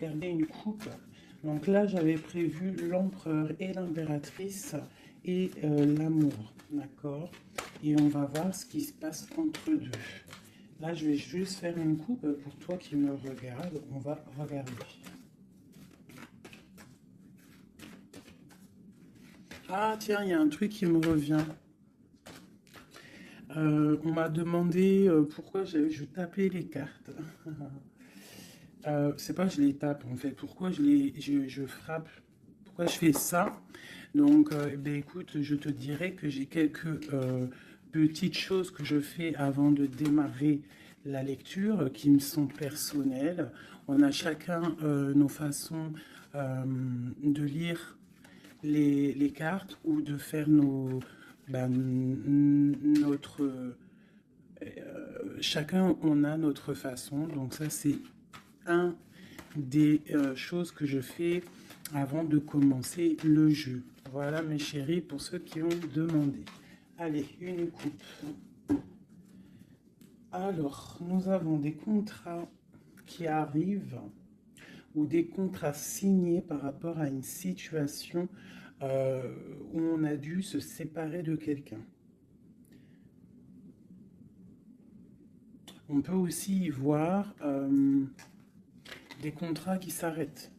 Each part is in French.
Regarder une coupe. Donc là, j'avais prévu l'empereur et l'impératrice et l'amour, d'accord? Et on va voir ce qui se passe entre deux. Là, je vais juste faire une coupe pour toi qui me regarde. On va regarder. Ah tiens, il y a un truc qui me revient. On m'a demandé pourquoi je tapais les cartes. C'est pas que je les tape en fait, pourquoi je frappe, pourquoi je fais ça. Donc, ben, écoute, je te dirais que j'ai quelques petites choses que je fais avant de démarrer la lecture qui me sont personnelles. On a chacun nos façons de lire les cartes ou de faire notre... chacun, on a notre façon. Donc ça, c'est un des choses que je fais avant de commencer le jeu. Voilà mes chéris pour ceux qui ont demandé. Allez, une coupe. Alors, nous avons des contrats qui arrivent ou des contrats signés par rapport à une situation où on a dû se séparer de quelqu'un. On peut aussi y voir des contrats qui s'arrêtent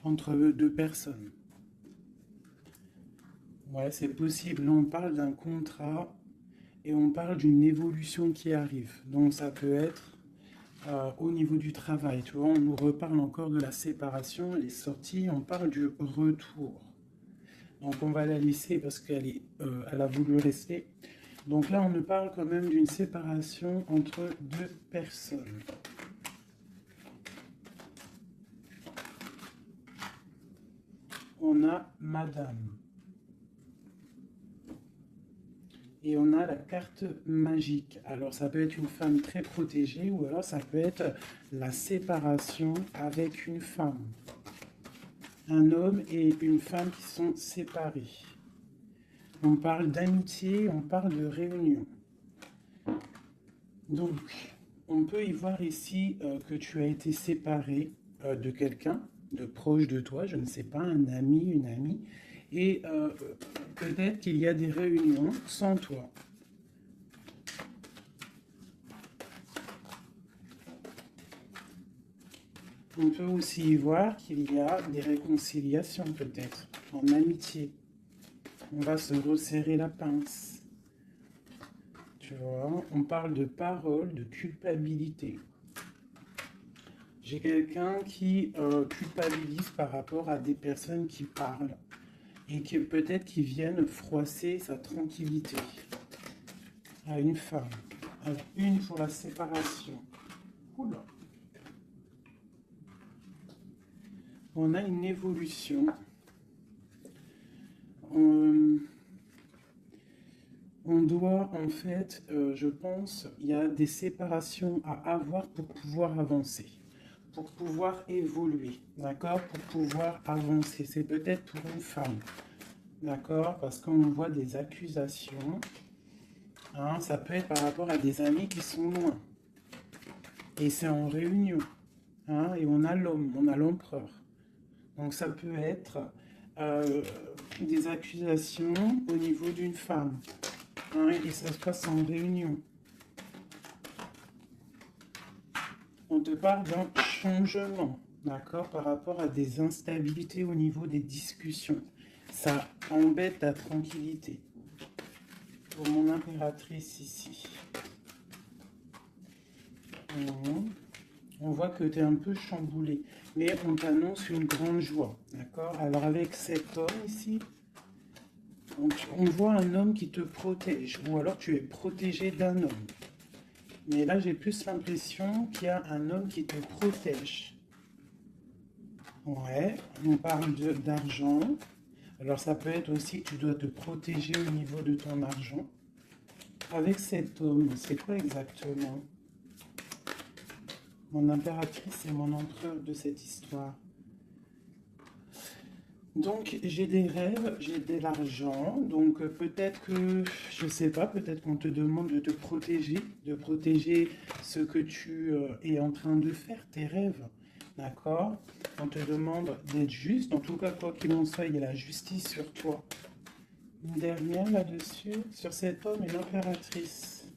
entre deux personnes. Ouais, c'est possible. Là, on parle d'un contrat et on parle d'une évolution qui arrive. Donc, ça peut être au niveau du travail. Tu vois, on nous reparle encore de la séparation, elle est sortie, on parle du retour. Donc, on va la laisser parce elle a voulu rester. Donc là, on nous parle quand même d'une séparation entre deux personnes. On a Madame. Et on a la carte magique. Alors ça peut être une femme très protégée ou alors ça peut être la séparation avec une femme. Un homme et une femme qui sont séparés. On parle d'amitié, on parle de réunion. Donc, on peut y voir ici que tu as été séparé de quelqu'un, de proche de toi, je ne sais pas, un ami, une amie, et peut-être qu'il y a des réunions sans toi. On peut aussi y voir qu'il y a des réconciliations peut-être, en amitié. On va se resserrer la pince. Tu vois, on parle de parole, de culpabilité. J'ai quelqu'un qui culpabilise par rapport à des personnes qui parlent et qui peut-être qui viennent froisser sa tranquillité. À une femme. Alors, une pour la séparation. Oula. On a une évolution. On doit en fait, je pense, il y a des séparations à avoir pour pouvoir avancer, pour pouvoir évoluer, d'accord, pour pouvoir avancer. C'est peut-être pour une femme, d'accord, parce qu'on voit des accusations. Hein, ça peut être par rapport à des amis qui sont loin. Et c'est en réunion. Hein, et on a l'homme, on a l'empereur. Donc ça peut être des accusations au niveau d'une femme. Hein, et ça se passe en réunion. On te parle d'un changement, d'accord, par rapport à des instabilités au niveau des discussions. Ça embête ta tranquillité. Pour mon impératrice ici. On voit que tu es un peu chamboulé, mais on t'annonce une grande joie, d'accord? Alors avec cet homme ici, on voit un homme qui te protège, ou alors tu es protégé d'un homme. Mais là, j'ai plus l'impression qu'il y a un homme qui te protège. Ouais, on parle d'argent. Alors ça peut être aussi que tu dois te protéger au niveau de ton argent. Avec cet homme, c'est quoi exactement? Mon impératrice et mon empereur de cette histoire. Donc, j'ai des rêves, j'ai de l'argent. Donc, peut-être que, je sais pas, peut-être qu'on te demande de protéger ce que tu es en train de faire, tes rêves. D'accord? On te demande d'être juste. En tout cas, quoi qu'il en soit, il y a la justice sur toi. Une dernière là-dessus, sur cet homme et l'impératrice.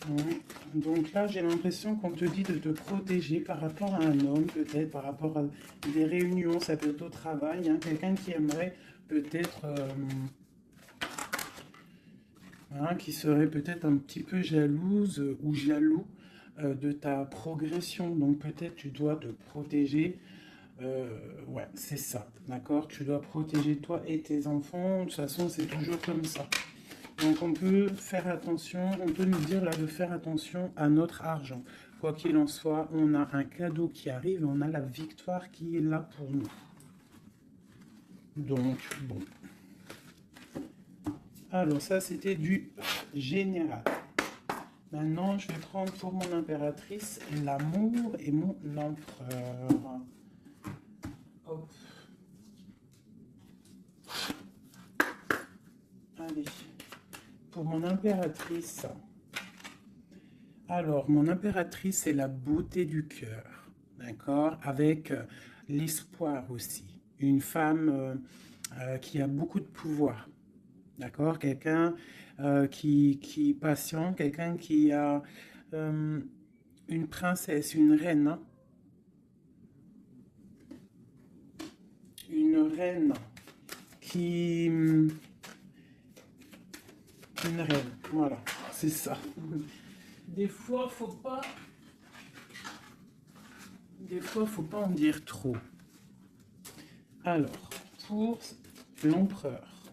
Ouais. Donc là, j'ai l'impression qu'on te dit de te protéger par rapport à un homme, peut-être par rapport à des réunions, ça peut être au travail, hein, quelqu'un qui aimerait peut-être, hein, qui serait peut-être un petit peu jalouse ou jaloux de ta progression. Donc peut-être tu dois te protéger. Ouais, c'est ça, d'accord? Tu dois protéger toi et tes enfants. De toute façon, c'est toujours comme ça. Donc on peut faire attention, on peut nous dire là de faire attention à notre argent. Quoi qu'il en soit, on a un cadeau qui arrive et on a la victoire qui est là pour nous. Donc bon. Alors ça c'était du général. Maintenant je vais prendre pour mon impératrice l'amour et mon empereur. Hop. Allez. Pour mon impératrice. Alors, mon impératrice, c'est la beauté du cœur, d'accord? Avec l'espoir aussi. Une femme qui a beaucoup de pouvoir, d'accord? Quelqu'un qui est patient, quelqu'un qui a euh, une princesse, une reine, hein. Une reine qui... Une reine, voilà, c'est ça. Des fois, faut pas en dire trop. Alors, pour l'empereur.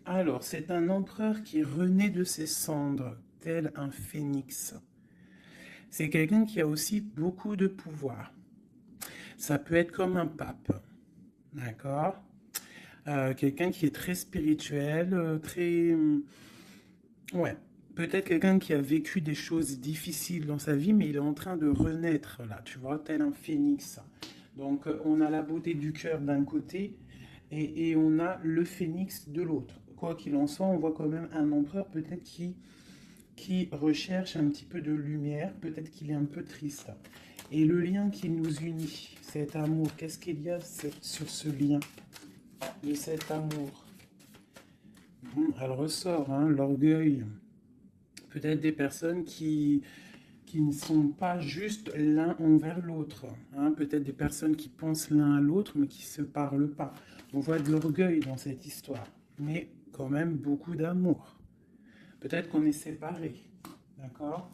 Alors, c'est un empereur qui renaît de ses cendres, tel un phénix. C'est quelqu'un qui a aussi beaucoup de pouvoir. Ça peut être comme un pape, d'accord? Quelqu'un qui est très spirituel, très... Ouais, peut-être quelqu'un qui a vécu des choses difficiles dans sa vie, mais il est en train de renaître, là, tu vois, tel un phénix. Donc, on a la beauté du cœur d'un côté et on a le phénix de l'autre. Quoi qu'il en soit, on voit quand même un empereur peut-être qui recherche un petit peu de lumière, peut-être qu'il est un peu triste. Et le lien qui nous unit, cet amour, qu'est-ce qu'il y a sur ce lien de cet amour? Elle ressort, hein, l'orgueil. Peut-être des personnes qui ne sont pas juste l'un envers l'autre, hein. Peut-être des personnes qui pensent l'un à l'autre, mais qui ne se parlent pas. On voit de l'orgueil dans cette histoire, mais quand même beaucoup d'amour. Peut-être qu'on est séparés, d'accord?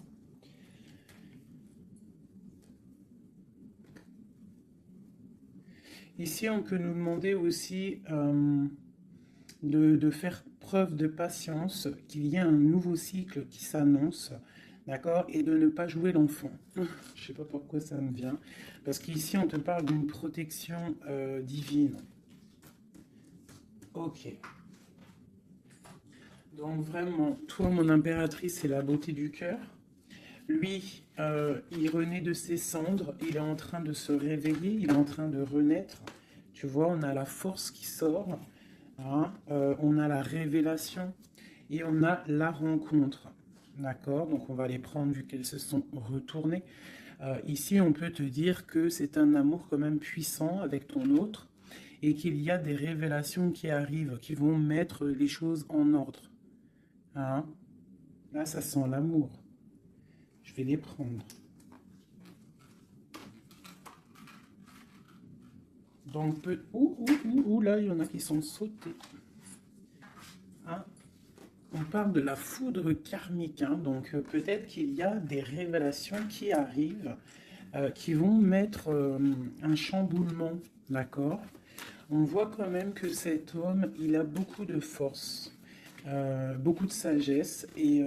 Ici, on peut nous demander aussi de faire preuve de patience, qu'il y a un nouveau cycle qui s'annonce, d'accord? Et de ne pas jouer l'enfant. Je ne sais pas pourquoi ça me vient. Parce qu'ici, on te parle d'une protection divine. Ok. Donc vraiment, toi, mon impératrice, c'est la beauté du cœur. Lui, il renaît de ses cendres, il est en train de se réveiller, il est en train de renaître. Tu vois, on a la force qui sort, hein, on a la révélation et on a la rencontre. D'accord? Donc on va les prendre vu qu'elles se sont retournées. Ici, on peut te dire que c'est un amour quand même puissant avec ton autre et qu'il y a des révélations qui arrivent, qui vont mettre les choses en ordre. Hein? Là, ça sent l'amour. Je vais les prendre. Donc, là, il y en a qui sont sautés. Hein? On parle de la foudre karmique. Hein? Donc, peut-être qu'il y a des révélations qui arrivent, qui vont mettre un chamboulement. D'accord? On voit quand même que cet homme, il a beaucoup de force, beaucoup de sagesse, et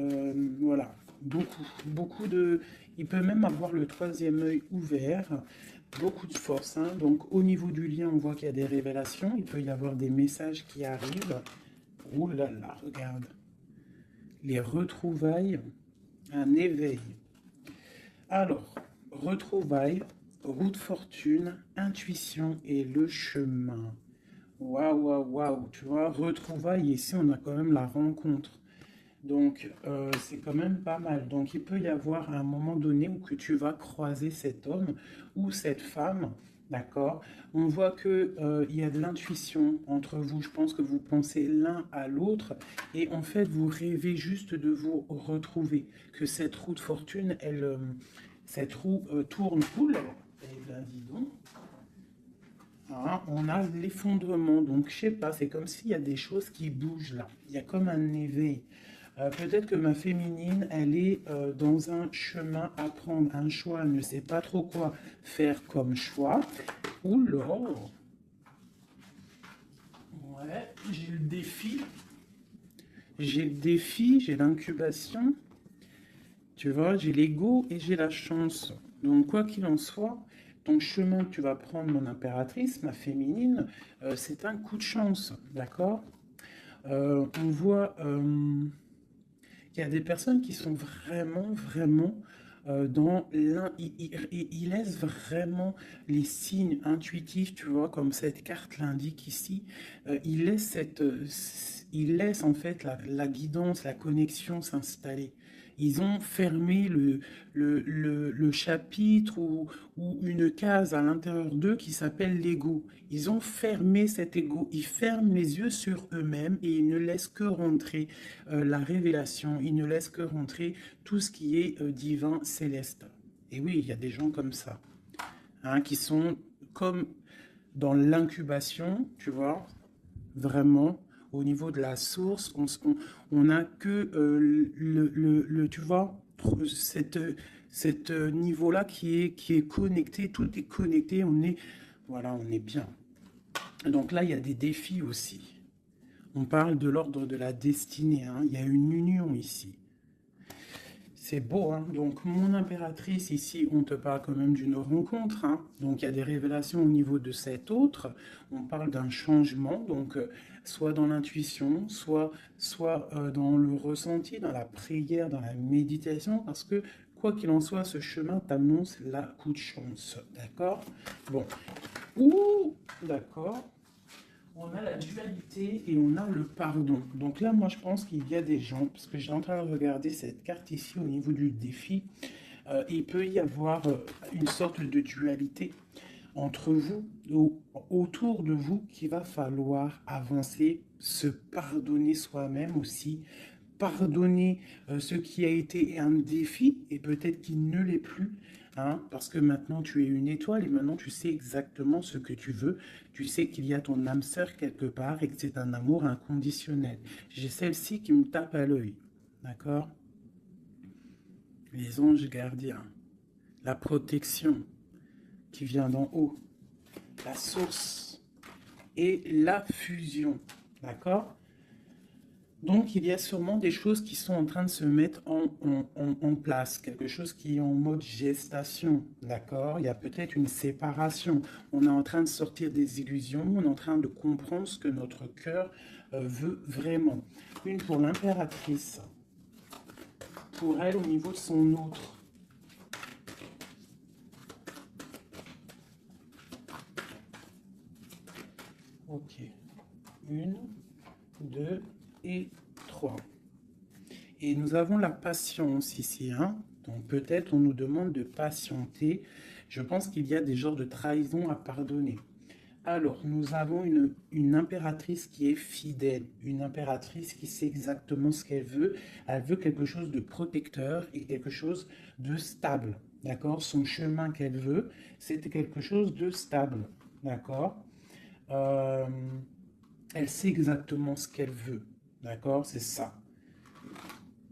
voilà, beaucoup de... Il peut même avoir le troisième œil ouvert, beaucoup de force, hein. Donc au niveau du lien, on voit qu'il y a des révélations, il peut y avoir des messages qui arrivent. Ouh là là, regarde. Les retrouvailles, un éveil. Alors, retrouvailles, route fortune, intuition et le chemin. Waouh, waouh, waouh, tu vois, retrouvailles, ici on a quand même la rencontre. Donc, c'est quand même pas mal. Donc, il peut y avoir un moment donné où que tu vas croiser cet homme ou cette femme, d'accord? On voit que, il y a de l'intuition entre vous. Je pense que vous pensez l'un à l'autre et en fait, vous rêvez juste de vous retrouver. Que cette roue de fortune, cette roue tourne. Oula, eh bien, dis donc. Hein, on a l'effondrement. Donc, je sais pas, c'est comme s'il y a des choses qui bougent là. Il y a comme un éveil. Peut-être que ma féminine, elle est dans un chemin à prendre, un choix, elle ne sait pas trop quoi faire comme choix. Oula, ouais, j'ai le défi, j'ai l'incubation, tu vois, j'ai l'ego et j'ai la chance. Donc quoi qu'il en soit, ton chemin que tu vas prendre, mon impératrice, ma féminine, c'est un coup de chance, d'accord? On voit il y a des personnes qui sont vraiment, vraiment dans l'un. Ils laissent vraiment les signes intuitifs, tu vois, comme cette carte l'indique ici. Ils laissent en fait la guidance, la connexion s'installer. Ils ont fermé le chapitre ou une case à l'intérieur d'eux qui s'appelle l'ego. Ils ont fermé cet ego. Ils ferment les yeux sur eux-mêmes et ils ne laissent que rentrer la révélation, il ne laisse que rentrer tout ce qui est divin, céleste. Et oui, il y a des gens comme ça, hein, qui sont comme dans l'incubation, tu vois, vraiment, au niveau de la source, on n'a que tu vois, cette niveau-là qui est connecté, tout est connecté, voilà, on est bien. Donc là, il y a des défis aussi. On parle de l'ordre de la destinée, hein. Il y a une union ici. C'est beau, hein. Donc, mon impératrice, ici, on te parle quand même d'une rencontre, hein. Donc, il y a des révélations au niveau de cet autre. On parle d'un changement, donc, soit dans l'intuition, soit dans le ressenti, dans la prière, dans la méditation, parce que, quoi qu'il en soit, ce chemin t'annonce la coup de chance, d'accord? Bon. Ouh, d'accord. On a la dualité et on a le pardon. Donc là, moi, je pense qu'il y a des gens, parce que j'ai en train de regarder cette carte ici au niveau du défi, il peut y avoir une sorte de dualité entre vous, ou autour de vous, qu'il va falloir avancer, se pardonner soi-même aussi, pardonner ce qui a été un défi et peut-être qu'il ne l'est plus, hein, parce que maintenant tu es une étoile et maintenant tu sais exactement ce que tu veux, tu sais qu'il y a ton âme sœur quelque part et que c'est un amour inconditionnel. J'ai celle-ci qui me tape à l'œil, d'accord? Les anges gardiens, la protection qui vient d'en haut, la source et la fusion, d'accord? Donc, il y a sûrement des choses qui sont en train de se mettre en place, quelque chose qui est en mode gestation, d'accord? Il y a peut-être une séparation. On est en train de sortir des illusions, on est en train de comprendre ce que notre cœur veut vraiment. Une pour l'impératrice, pour elle au niveau de son autre. Ok. Une, deux et trois. Et nous avons la patience ici, hein. Donc peut-être on nous demande de patienter. Je pense qu'il y a des genres de trahison à pardonner. Alors, nous avons une impératrice qui est fidèle, une impératrice qui sait exactement ce qu'elle veut. Elle veut quelque chose de protecteur et quelque chose de stable, d'accord? Son chemin qu'elle veut, c'est quelque chose de stable, d'accord? Euh, Elle sait exactement ce qu'elle veut, d'accord? C'est ça.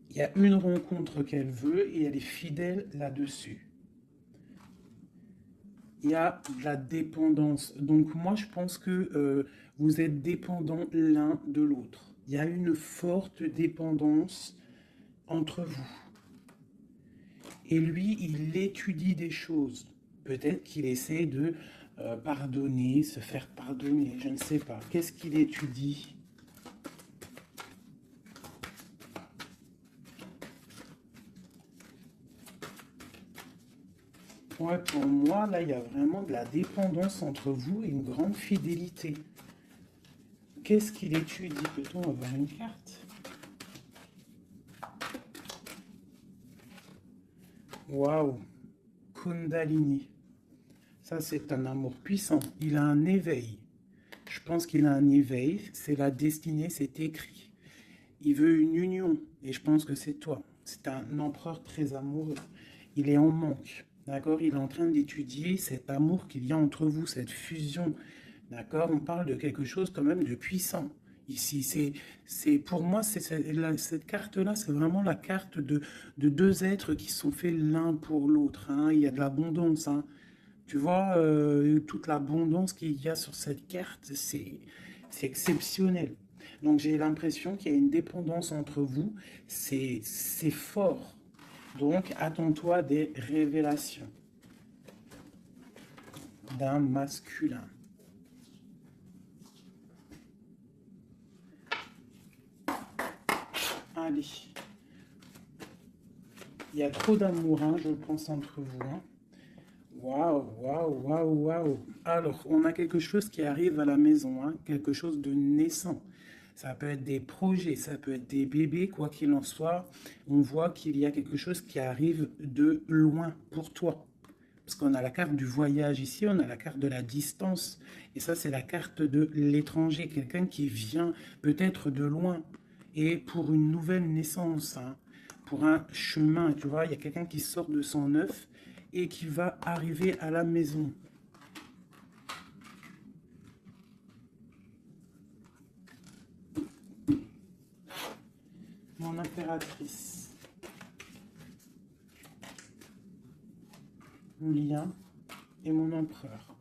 Il y a une rencontre qu'elle veut et elle est fidèle là-dessus. Il y a de la dépendance. Donc moi, je pense que vous êtes dépendants l'un de l'autre. Il y a une forte dépendance entre vous. Et lui, il étudie des choses. Peut-être qu'il essaie de pardonner, se faire pardonner, je ne sais pas. Qu'est-ce qu'il étudie? Ouais, pour moi, là, il y a vraiment de la dépendance entre vous et une grande fidélité. Qu'est-ce qu'il étudie? Peut-on avoir une carte? Waouh! Kundalini. Ça, c'est un amour puissant. Il a un éveil. Je pense qu'il a un éveil. C'est la destinée, c'est écrit. Il veut une union. Et je pense que c'est toi. C'est un empereur très amoureux. Il est en manque. D'accord? Il est en train d'étudier cet amour qu'il y a entre vous, cette fusion. D'accord? On parle de quelque chose quand même de puissant. Ici, pour moi, cette carte-là, c'est vraiment la carte de deux êtres qui sont faits l'un pour l'autre. Hein. Il y a de l'abondance. Hein. Tu vois, toute l'abondance qu'il y a sur cette carte, c'est exceptionnel. Donc j'ai l'impression qu'il y a une dépendance entre vous, c'est fort. Donc attends-toi des révélations d'un masculin. Allez, il y a trop d'amour, hein, je pense, entre vous. Hein. Waouh, waouh, waouh, waouh. Alors, on a quelque chose qui arrive à la maison, hein, quelque chose de naissant. Ça peut être des projets, ça peut être des bébés, quoi qu'il en soit. On voit qu'il y a quelque chose qui arrive de loin pour toi. Parce qu'on a la carte du voyage ici, on a la carte de la distance. Et ça, c'est la carte de l'étranger, quelqu'un qui vient peut-être de loin. Et pour une nouvelle naissance, hein, pour un chemin, tu vois, il y a quelqu'un qui sort de son œuf et qui va arriver à la maison. Mon impératrice. Mon lien et mon empereur.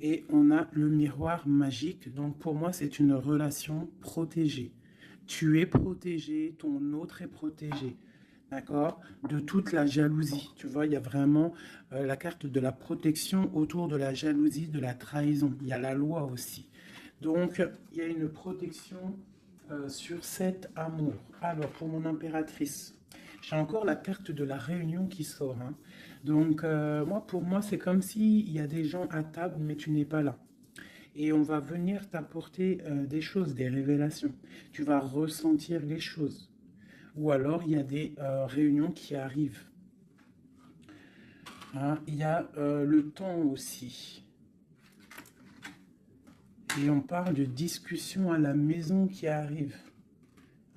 Et on a le miroir magique. Donc pour moi, c'est une relation protégée. Tu es protégé, ton autre est protégé. D'accord? De toute la jalousie. Tu vois, il y a vraiment la carte de la protection autour de la jalousie, de la trahison. Il y a la loi aussi. Donc, il y a une protection sur cet amour. Alors, pour mon impératrice, j'ai encore la carte de la réunion qui sort. Hein. Donc, pour moi, c'est comme s'il y a des gens à table, mais tu n'es pas là. Et on va venir t'apporter des choses, des révélations. Tu vas ressentir les choses. Ou alors, il y a des réunions qui arrivent. Hein, il y a le temps aussi. Et on parle de discussion à la maison qui arrive.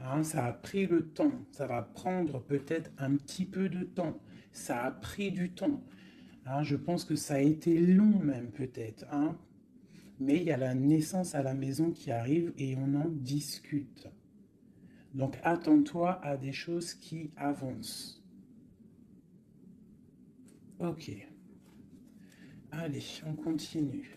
Hein, ça a pris le temps. Ça va prendre peut-être un petit peu de temps. Ça a pris du temps. Hein, je pense que ça a été long même peut-être. Hein. Mais il y a la naissance à la maison qui arrive et on en discute. Donc attends-toi à des choses qui avancent. Ok. Allez, on continue.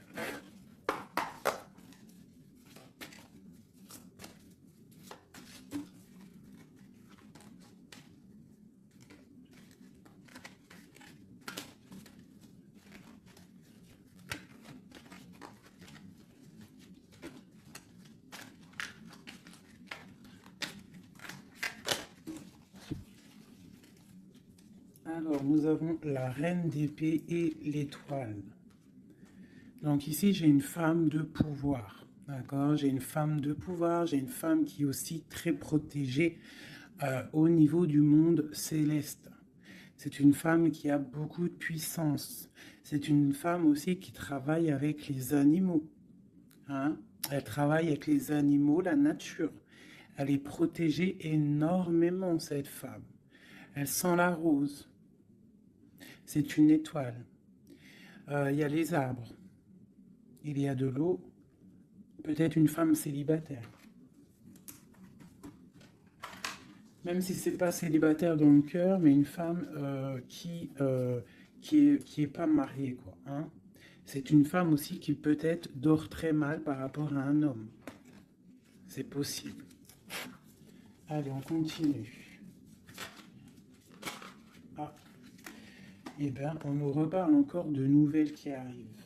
Alors, nous avons la reine d'épée et l'étoile. Donc ici, j'ai une femme de pouvoir. D'accord? J'ai une femme de pouvoir, j'ai une femme qui est aussi très protégée au niveau du monde céleste. C'est une femme qui a beaucoup de puissance. C'est une femme aussi qui travaille avec les animaux. Hein? Elle travaille avec les animaux, la nature. Elle est protégée énormément, cette femme. Elle sent la rose. C'est une étoile. Il y a les arbres. Il y a de l'eau. Peut-être une femme célibataire. Même si c'est pas célibataire dans le cœur, mais une femme qui est pas mariée, quoi. Hein. C'est une femme aussi qui peut-être dort très mal par rapport à un homme. C'est possible. Allez, on continue. Ah, eh bien, on nous reparle encore de nouvelles qui arrivent.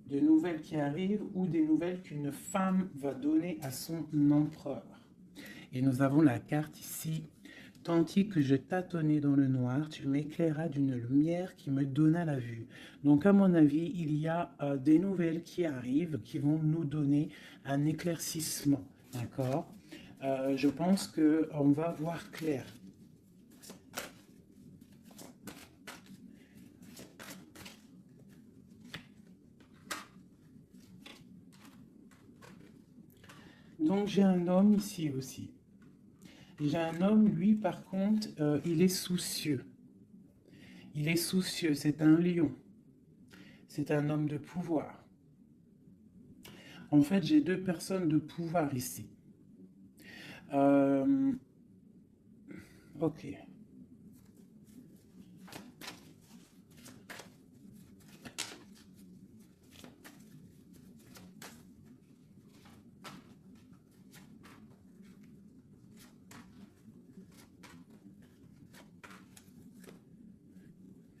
De nouvelles qui arrivent ou des nouvelles qu'une femme va donner à son empereur. Et nous avons la carte ici Tandis que je tâtonnais dans le noir, tu m'éclairas d'une lumière qui me donna la vue. Donc, à mon avis, il y a des nouvelles qui arrivent, qui vont nous donner un éclaircissement. D'accord? Je pense qu'on va voir clair. Donc, j'ai un homme ici aussi. J'ai un homme, lui, par contre, il est soucieux. Il est soucieux, c'est un lion. C'est un homme de pouvoir. En fait, j'ai deux personnes de pouvoir ici. Ok.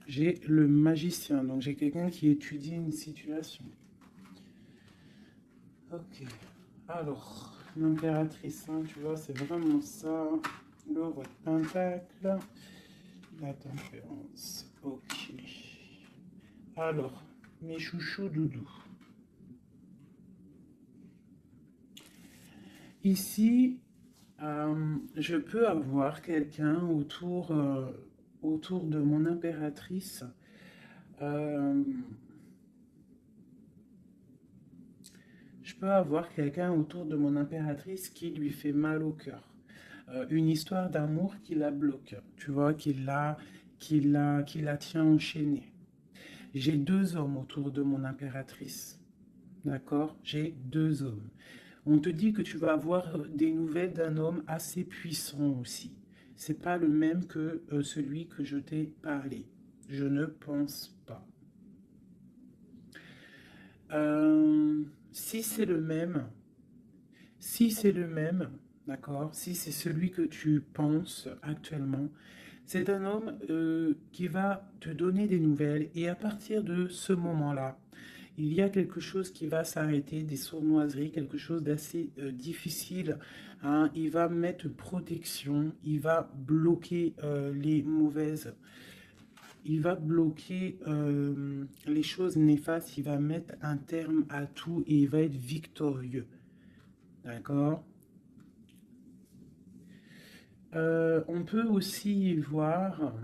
J'ai le magicien, donc j'ai quelqu'un qui étudie une situation. Ok. Alors, l'impératrice, hein, tu vois, c'est vraiment ça. Le roi de pentacle. La tempérance. Ok. Alors, mes chouchous doudous. Ici, je peux avoir quelqu'un autour de mon impératrice. Je peux avoir quelqu'un autour de mon impératrice qui lui fait mal au cœur. Une histoire d'amour qui la bloque, tu vois, qui la tient enchaînée. J'ai deux hommes autour de mon impératrice. D'accord? J'ai deux hommes. On te dit que tu vas avoir des nouvelles d'un homme assez puissant aussi. C'est pas le même que celui que je t'ai parlé. Je ne pense pas. Si c'est le même, si c'est le même, d'accord, si c'est celui que tu penses actuellement, c'est un homme qui va te donner des nouvelles et à partir de ce moment-là, il y a quelque chose qui va s'arrêter, des sournoiseries, quelque chose d'assez difficile, hein. Il va mettre protection, il va bloquer les mauvaises, il va bloquer les choses néfastes, il va mettre un terme à tout et il va être victorieux. D'accord? On peut aussi voir,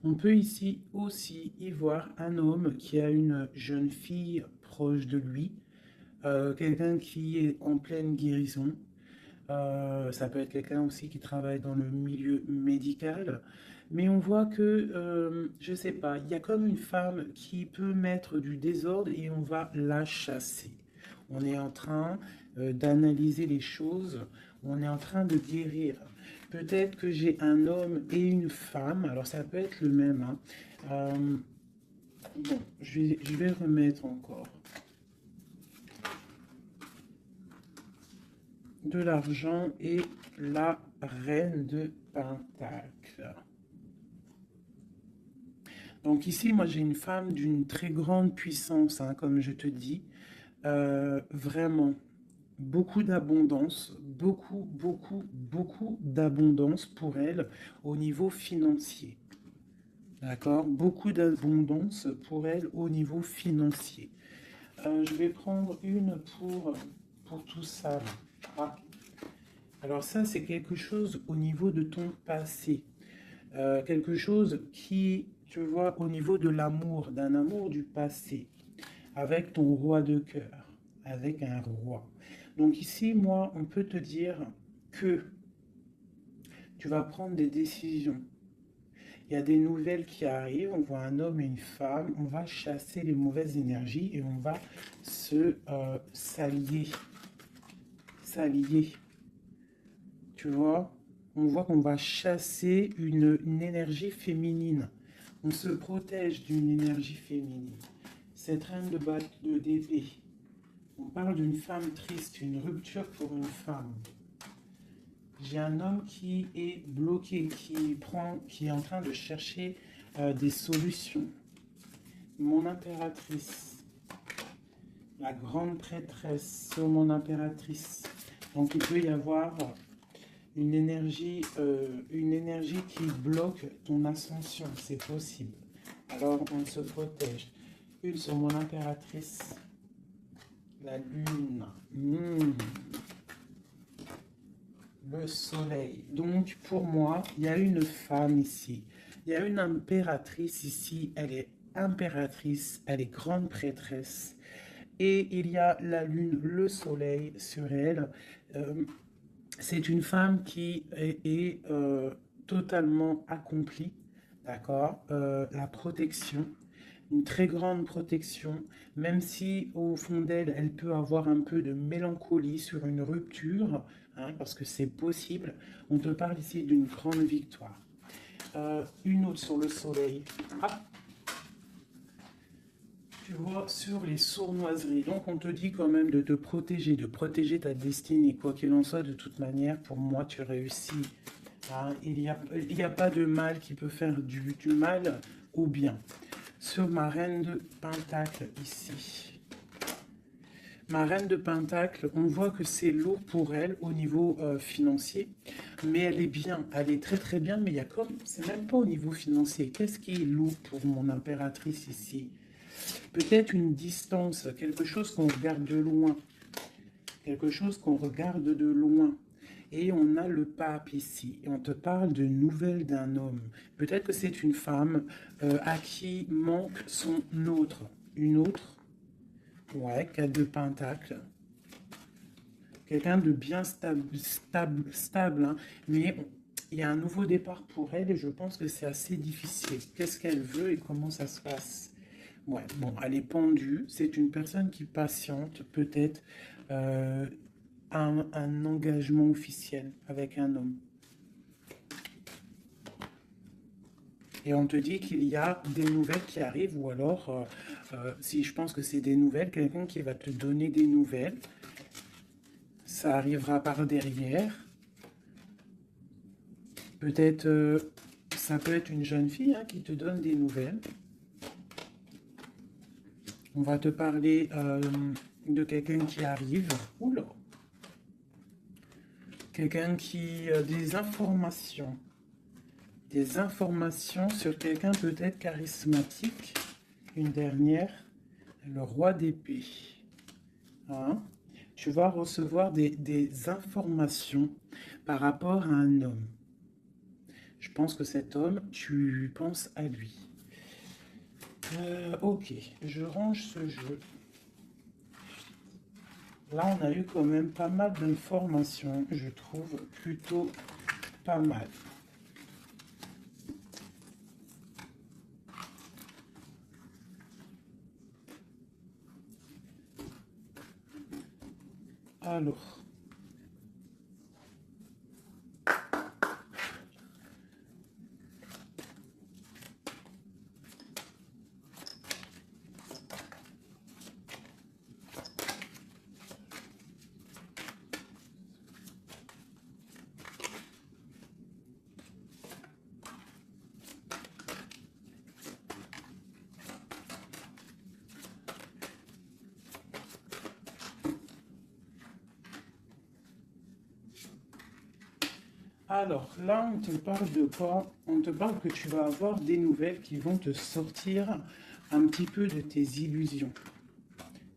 on peut ici aussi y voir un homme qui a une jeune fille proche de lui, quelqu'un qui est en pleine guérison. Ça peut être quelqu'un aussi qui travaille dans le milieu médical. Mais on voit que, je sais pas, il y a comme une femme qui peut mettre du désordre et on va la chasser. On est en train d'analyser les choses, on est en train de guérir. Peut-être que j'ai un homme et une femme, alors ça peut être le même, hein. Bon, je vais remettre encore de l'argent et la reine de Pentacle. Donc ici, moi j'ai une femme d'une très grande puissance, hein, comme je te dis. Vraiment, beaucoup d'abondance, beaucoup d'abondance pour elle au niveau financier. D'accord? Beaucoup d'abondance pour elle au niveau financier. Je vais prendre une pour tout ça. Ah. Alors ça, c'est quelque chose au niveau de ton passé. Quelque chose qui, tu vois, au niveau de l'amour, d'un amour du passé, avec ton roi de cœur, avec un roi. Donc ici, moi, on peut te dire que tu vas prendre des décisions. Il y a des nouvelles qui arrivent, on voit un homme et une femme, on va chasser les mauvaises énergies et on va s'allier. S'allier. Tu vois, on voit qu'on va chasser une énergie féminine. On se protège d'une énergie féminine. Cette reine d'épée. On parle d'une femme triste, une rupture pour une femme. J'ai un homme qui est bloqué, qui est en train de chercher des solutions. Mon impératrice, la grande prêtresse sur mon impératrice. Donc il peut y avoir une énergie qui bloque ton ascension, c'est possible. Alors, on se protège. Une sur mon impératrice. La lune. Le soleil. Donc, pour moi, il y a une femme ici. Il y a une impératrice ici. Elle est impératrice. Elle est grande prêtresse. Et il y a la lune, le soleil sur elle. C'est une femme qui est totalement accomplie. D'accord, la protection, une très grande protection, même si au fond d'elle, elle peut avoir un peu de mélancolie sur une rupture, hein, parce que c'est possible. On te parle ici d'une grande victoire. Une autre sur le soleil. Ah, tu vois, sur les sournoiseries. Donc on te dit quand même de te protéger, de protéger ta destinée. Quoi qu'il en soit, de toute manière, pour moi, tu réussis. Hein, il n'y a pas de mal qui peut faire du mal au bien. Sur ma reine de Pentacle ici. Ma reine de Pentacle, on voit que c'est lourd pour elle au niveau financier. Mais elle est bien, elle est très très bien. Mais il y a comme, c'est même pas au niveau financier. Qu'est-ce qui est lourd pour mon impératrice ici? Peut-être une distance, quelque chose qu'on regarde de loin. Quelque chose qu'on regarde de loin. Et on a le pape ici. Et on te parle de nouvelles d'un homme. Peut-être que c'est une femme à qui manque son autre. Une autre. Ouais, 4 de pentacle. Quelqu'un de bien stable, hein. Mais il y a un nouveau départ pour elle et je pense que c'est assez difficile. Qu'est-ce qu'elle veut et comment ça se passe? Ouais, bon, elle est pendue. C'est une personne qui patiente, peut-être un engagement officiel avec un homme. Et on te dit qu'il y a des nouvelles qui arrivent, ou alors, si je pense que c'est des nouvelles, quelqu'un qui va te donner des nouvelles. Ça arrivera par derrière. Peut-être, ça peut être une jeune fille hein, qui te donne des nouvelles. On va te parler de quelqu'un qui arrive. Oula! Quelqu'un qui a des informations. Des informations sur quelqu'un peut-être charismatique. Une dernière, le roi d'épée. Hein? Tu vas recevoir des informations par rapport à un homme. Je pense que cet homme, tu penses à lui. Ok, je range ce jeu. Là, on a eu quand même pas mal d'informations, je trouve plutôt pas mal. Alors, là, on te parle de quoi? On te parle que tu vas avoir des nouvelles qui vont te sortir un petit peu de tes illusions.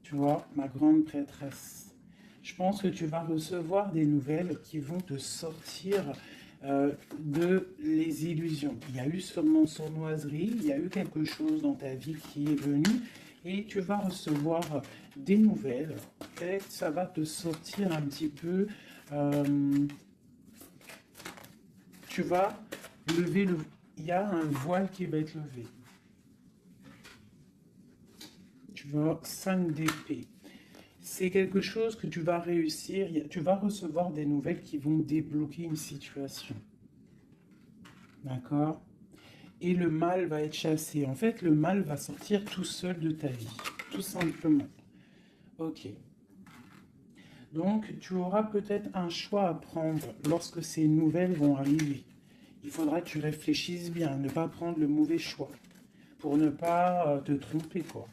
Tu vois, ma grande prêtresse. Je pense que tu vas recevoir des nouvelles qui vont te sortir de les illusions. Il y a eu sûrement sournoiserie, il y a eu quelque chose dans ta vie qui est venu et tu vas recevoir des nouvelles et ça va te sortir un petit peu. Tu vas lever le... Il y a un voile qui va être levé. Tu vois, 5 d'épée. C'est quelque chose que tu vas réussir. Tu vas recevoir des nouvelles qui vont débloquer une situation. D'accord? Et le mal va être chassé. En fait, le mal va sortir tout seul de ta vie. Tout simplement. Ok. Donc, tu auras peut-être un choix à prendre lorsque ces nouvelles vont arriver. Il faudra que tu réfléchisses bien, ne pas prendre le mauvais choix. Pour ne pas te tromper, quoi.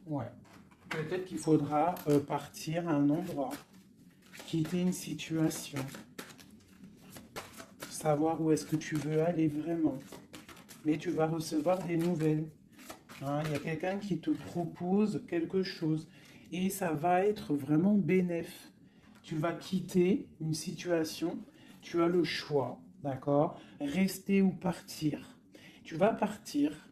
Ouais. Peut-être qu'il faudra partir à un endroit, quitter une situation, savoir où est-ce que tu veux aller vraiment. Mais tu vas recevoir des nouvelles. Hein. Il y a quelqu'un qui te propose quelque chose et ça va être vraiment bénéf. Tu vas quitter une situation, tu as le choix, d'accord? Rester ou partir. Tu vas partir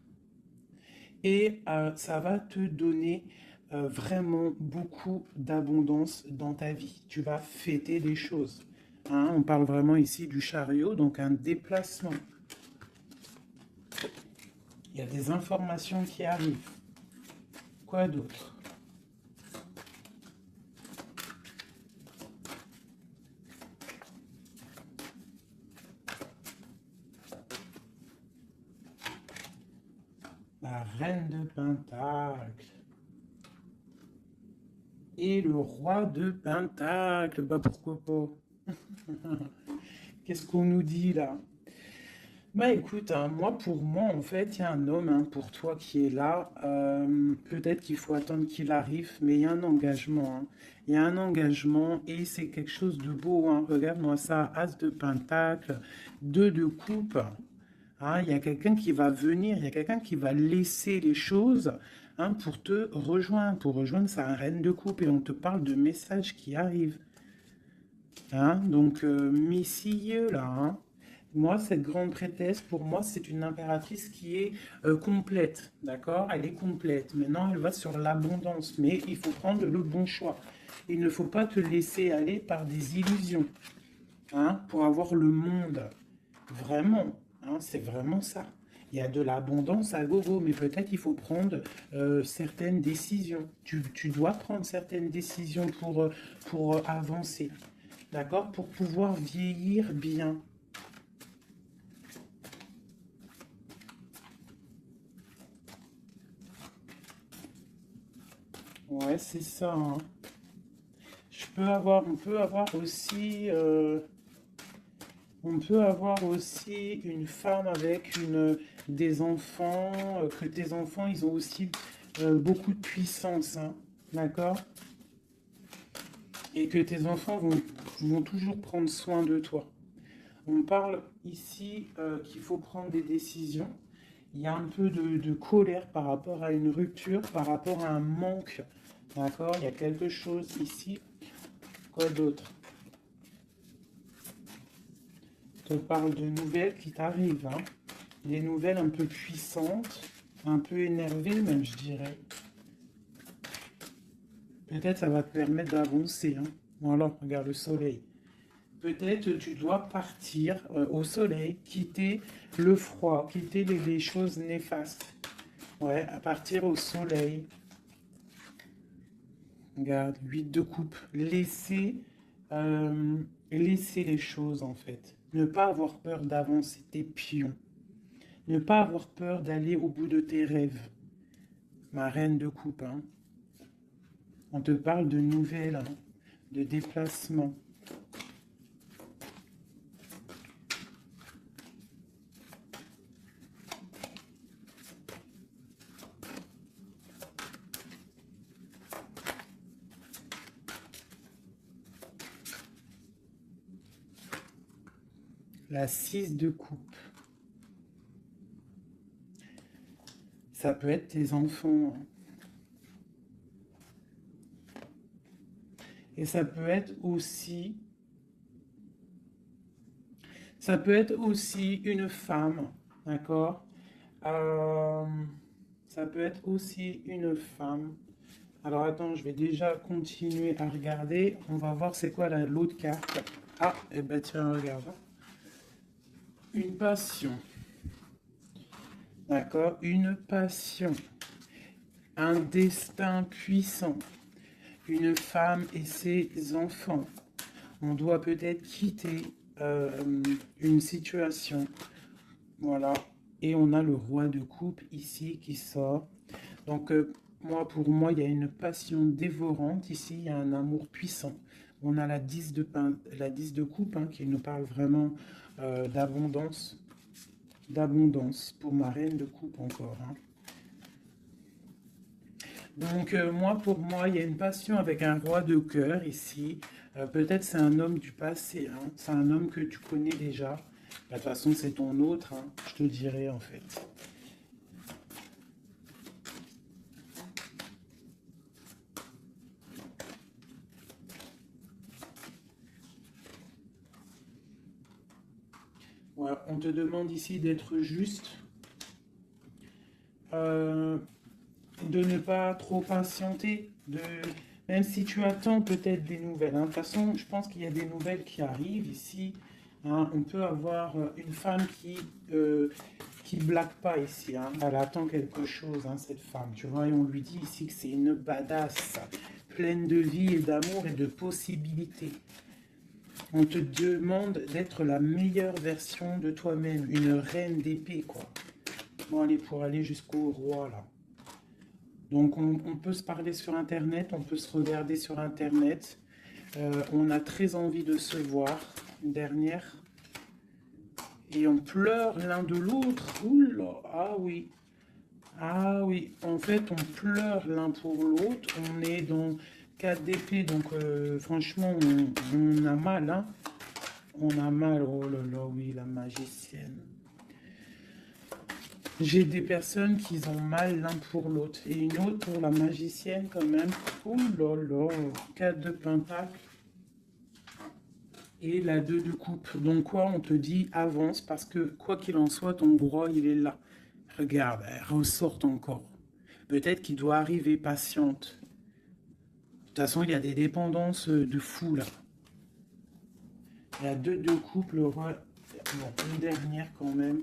et ça va te donner vraiment beaucoup d'abondance dans ta vie. Tu vas fêter des choses. Hein, on parle vraiment ici du chariot, donc un déplacement. Il y a des informations qui arrivent. Quoi d'autre? La reine de Pentacle. Et le roi de Pentacle. Bah pourquoi pas? Qu'est-ce qu'on nous dit là? Bah écoute, hein, moi pour moi en fait il y a un homme hein, pour toi qui est là. Peut-être qu'il faut attendre qu'il arrive, mais il y a un engagement. Hein. Il y a un engagement et c'est quelque chose de beau. Hein. Regarde-moi ça, As de Pentacle, 2 de coupe. Hein, il y a quelqu'un qui va venir, il y a quelqu'un qui va laisser les choses hein, pour te rejoindre. Pour rejoindre sa reine de coupe et on te parle de messages qui arrivent. Hein, donc messieurs là. Hein. Moi, cette grande prêtresse, pour moi, c'est une impératrice qui est complète, d'accord? Elle est complète. Maintenant, elle va sur l'abondance, mais il faut prendre le bon choix. Il ne faut pas te laisser aller par des illusions, hein, pour avoir le monde. Vraiment, hein, c'est vraiment ça. Il y a de l'abondance à gogo, mais peut-être il faut prendre certaines décisions. Tu dois prendre certaines décisions pour avancer, d'accord? Pour pouvoir vieillir bien. Ouais, c'est ça. Hein. On peut avoir aussi, on peut avoir aussi une femme avec des enfants, que tes enfants, ils ont aussi beaucoup de puissance, hein, d'accord? Et que tes enfants vont toujours prendre soin de toi. On parle ici qu'il faut prendre des décisions. Il y a un peu de colère par rapport à une rupture, par rapport à un manque, d'accord? Il y a quelque chose ici. Quoi d'autre? Je te parle de nouvelles qui t'arrivent, hein. Des nouvelles un peu puissantes, un peu énervées même, je dirais. Peut-être ça va te permettre d'avancer, hein. Voilà, regarde le soleil. Peut-être tu dois partir au soleil, quitter le froid, quitter les choses néfastes. Ouais, à partir au soleil. Regarde, 8 de coupe. Laisser les choses en fait. Ne pas avoir peur d'avancer tes pions. Ne pas avoir peur d'aller au bout de tes rêves. Ma reine de coupe, hein. On te parle de nouvelles, hein, de déplacements. La 6 de coupe. Ça peut être tes enfants. Hein. Et ça peut être aussi une femme, d'accord? Euh, Ça peut être aussi une femme. Alors attends, je vais déjà continuer à regarder. On va voir c'est quoi l'autre carte. Ah, et ben tiens, regarde. Une passion. D'accord? Une passion. Un destin puissant. Une femme et ses enfants. On doit peut-être quitter une situation. Voilà. Et on a le roi de coupe ici qui sort. Donc, pour moi, il y a une passion dévorante. Ici, il y a un amour puissant. On a la 10 de coupe hein, qui nous parle vraiment d'abondance. D'abondance pour ma reine de coupe encore. Hein. Donc, moi, pour moi, il y a une passion avec un roi de cœur ici. Peut-être c'est un homme du passé, hein. C'est un homme que tu connais déjà. Bah, de toute façon, c'est ton autre, hein, je te dirais en fait. Voilà, on te demande ici d'être juste, euh, de ne pas trop patienter, même si tu attends peut-être des nouvelles, hein. De toute façon, je pense qu'il y a des nouvelles qui arrivent ici, hein. On peut avoir une femme qui blague pas ici, hein. Elle attend quelque chose, hein, cette femme. Tu vois, et on lui dit ici que c'est une badass, pleine de vie et d'amour et de possibilités. On te demande d'être la meilleure version de toi-même, une reine d'épée, quoi. Bon, allez, pour aller jusqu'au roi, là. Donc, on peut se parler sur Internet, on peut se regarder sur Internet. On a très envie de se voir. Une dernière. Et on pleure l'un de l'autre. Oula, ah oui. Ah oui, en fait, on pleure l'un pour l'autre. On est dans 4 d'épée, donc franchement, on a mal, hein. On a mal, oh là là, oui, la magicienne. J'ai des personnes qui ont mal l'un pour l'autre. Et une autre pour la magicienne quand même. Oh là là, 4 de pentacle. Et la 2 de coupe. Donc quoi, on te dit avance parce que quoi qu'il en soit, ton roi, il est là. Regarde, elle ressort encore. Peut-être qu'il doit arriver patiente. De toute façon, il y a des dépendances de fou là. Il y a 2 de coupe, le roi. Bon, une dernière quand même.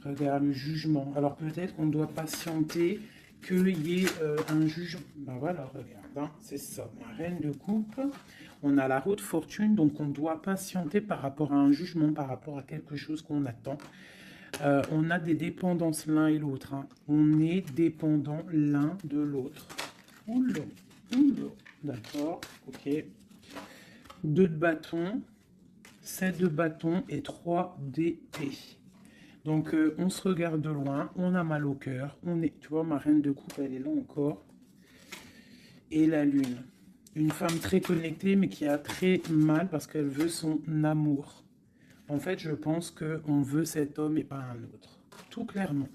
Regarde le jugement. Alors peut-être qu'on doit patienter qu'il y ait un jugement. Ben voilà, regarde, hein, c'est ça. La reine de coupe. On a la haute fortune, donc on doit patienter par rapport à un jugement, par rapport à quelque chose qu'on attend. On a des dépendances l'un et l'autre, hein. On est dépendant l'un de l'autre. Oula, oula. D'accord, ok. 2 de bâton, 7 de bâton et 3 d'épée. Donc on se regarde de loin, on a mal au cœur, on est, tu vois, ma reine de coupe, elle est là encore. Et la lune. Une femme très connectée, mais qui a très mal parce qu'elle veut son amour. En fait, je pense qu'on veut cet homme et pas un autre. Tout clairement.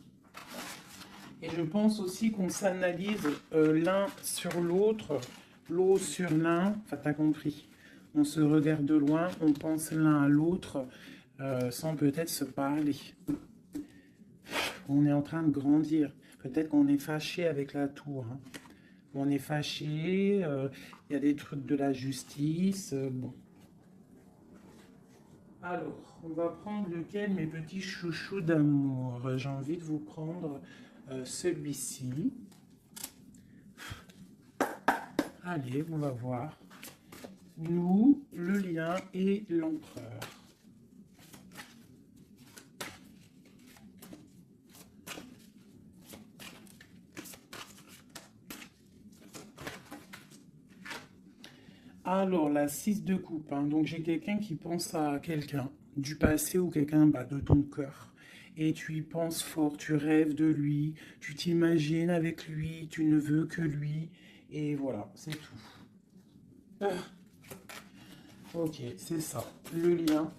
Et je pense aussi qu'on s'analyse l'un sur l'autre, l'autre sur l'un. Enfin, t'as compris. On se regarde de loin, on pense l'un à l'autre sans peut-être se parler. On est en train de grandir. Peut-être qu'on est fâché avec la tour, hein. On est fâché, il y a des trucs de la justice. Bon. Alors, on va prendre lequel, mes petits chouchous d'amour? J'ai envie de vous prendre celui-ci. Allez, on va voir. Nous, le lien et l'empereur. Alors, la 6 de coupe, hein. Donc, j'ai quelqu'un qui pense à quelqu'un du passé ou quelqu'un de ton cœur. Et tu y penses fort, tu rêves de lui, tu t'imagines avec lui, tu ne veux que lui. Et voilà, c'est tout. Ah, ok, c'est ça. Le lien.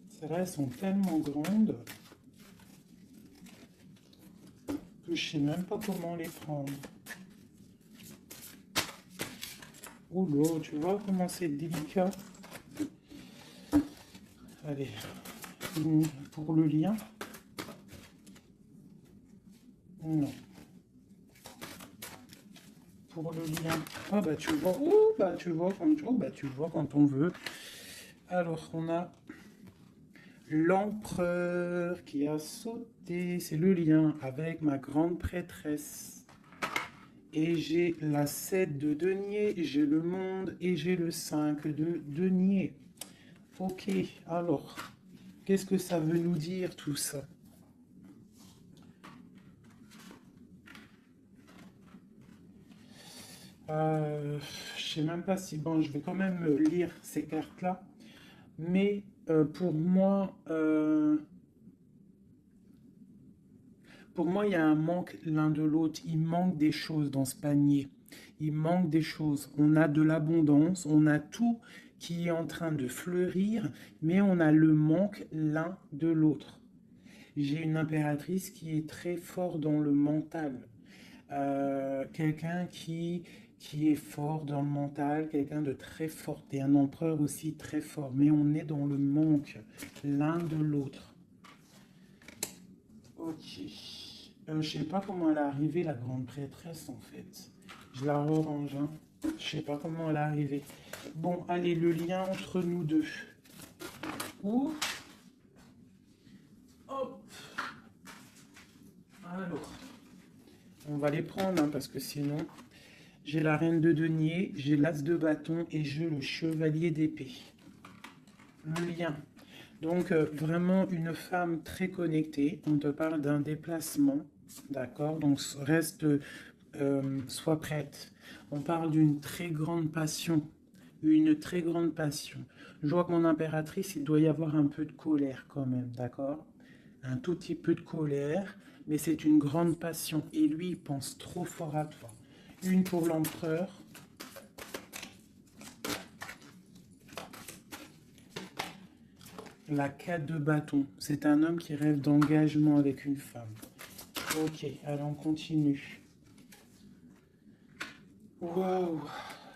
C'est vrai, elles sont tellement grandes que je sais même pas comment les prendre. Oh là, tu vois comment c'est délicat. Allez, pour le lien. Non. Pour le lien. Ah bah tu vois, oh bah tu vois quand, oh, bah, tu vois quand on veut. Alors on a l'empereur qui a sauté. C'est le lien avec ma grande prêtresse. Et j'ai la 7 de denier, j'ai le monde et j'ai le 5 de denier. Ok, alors, qu'est-ce que ça veut nous dire tout ça? Je sais même pas si... Bon, je vais quand même lire ces cartes-là. Mais pour moi, Pour moi, il y a un manque l'un de l'autre. Il manque des choses dans ce panier. Il manque des choses. On a de l'abondance, on a tout qui est en train de fleurir, mais on a le manque l'un de l'autre. J'ai une impératrice qui est très fort dans le mental. Quelqu'un qui est fort dans le mental, quelqu'un de très fort, et un empereur aussi très fort, mais on est dans le manque l'un de l'autre. Ok. Je sais pas comment elle est arrivée, la grande prêtresse, en fait. Je la rerange, hein. Je sais pas comment elle est arrivée. Bon, allez, le lien entre nous deux. Ouh. Hop. Alors, on va les prendre, hein, parce que sinon... J'ai la reine de denier, j'ai l'as de bâton et j'ai le chevalier d'épée. Le lien. Donc, vraiment une femme très connectée. On te parle d'un déplacement, d'accord? Donc, reste, sois prête. On parle d'une très grande passion. Une très grande passion. Je vois que mon impératrice, il doit y avoir un peu de colère quand même, d'accord? Un tout petit peu de colère, mais c'est une grande passion. Et lui, il pense trop fort à toi. Une pour l'empereur. La 4 de bâton. C'est un homme qui rêve d'engagement avec une femme. Ok, allez, on continue. Waouh,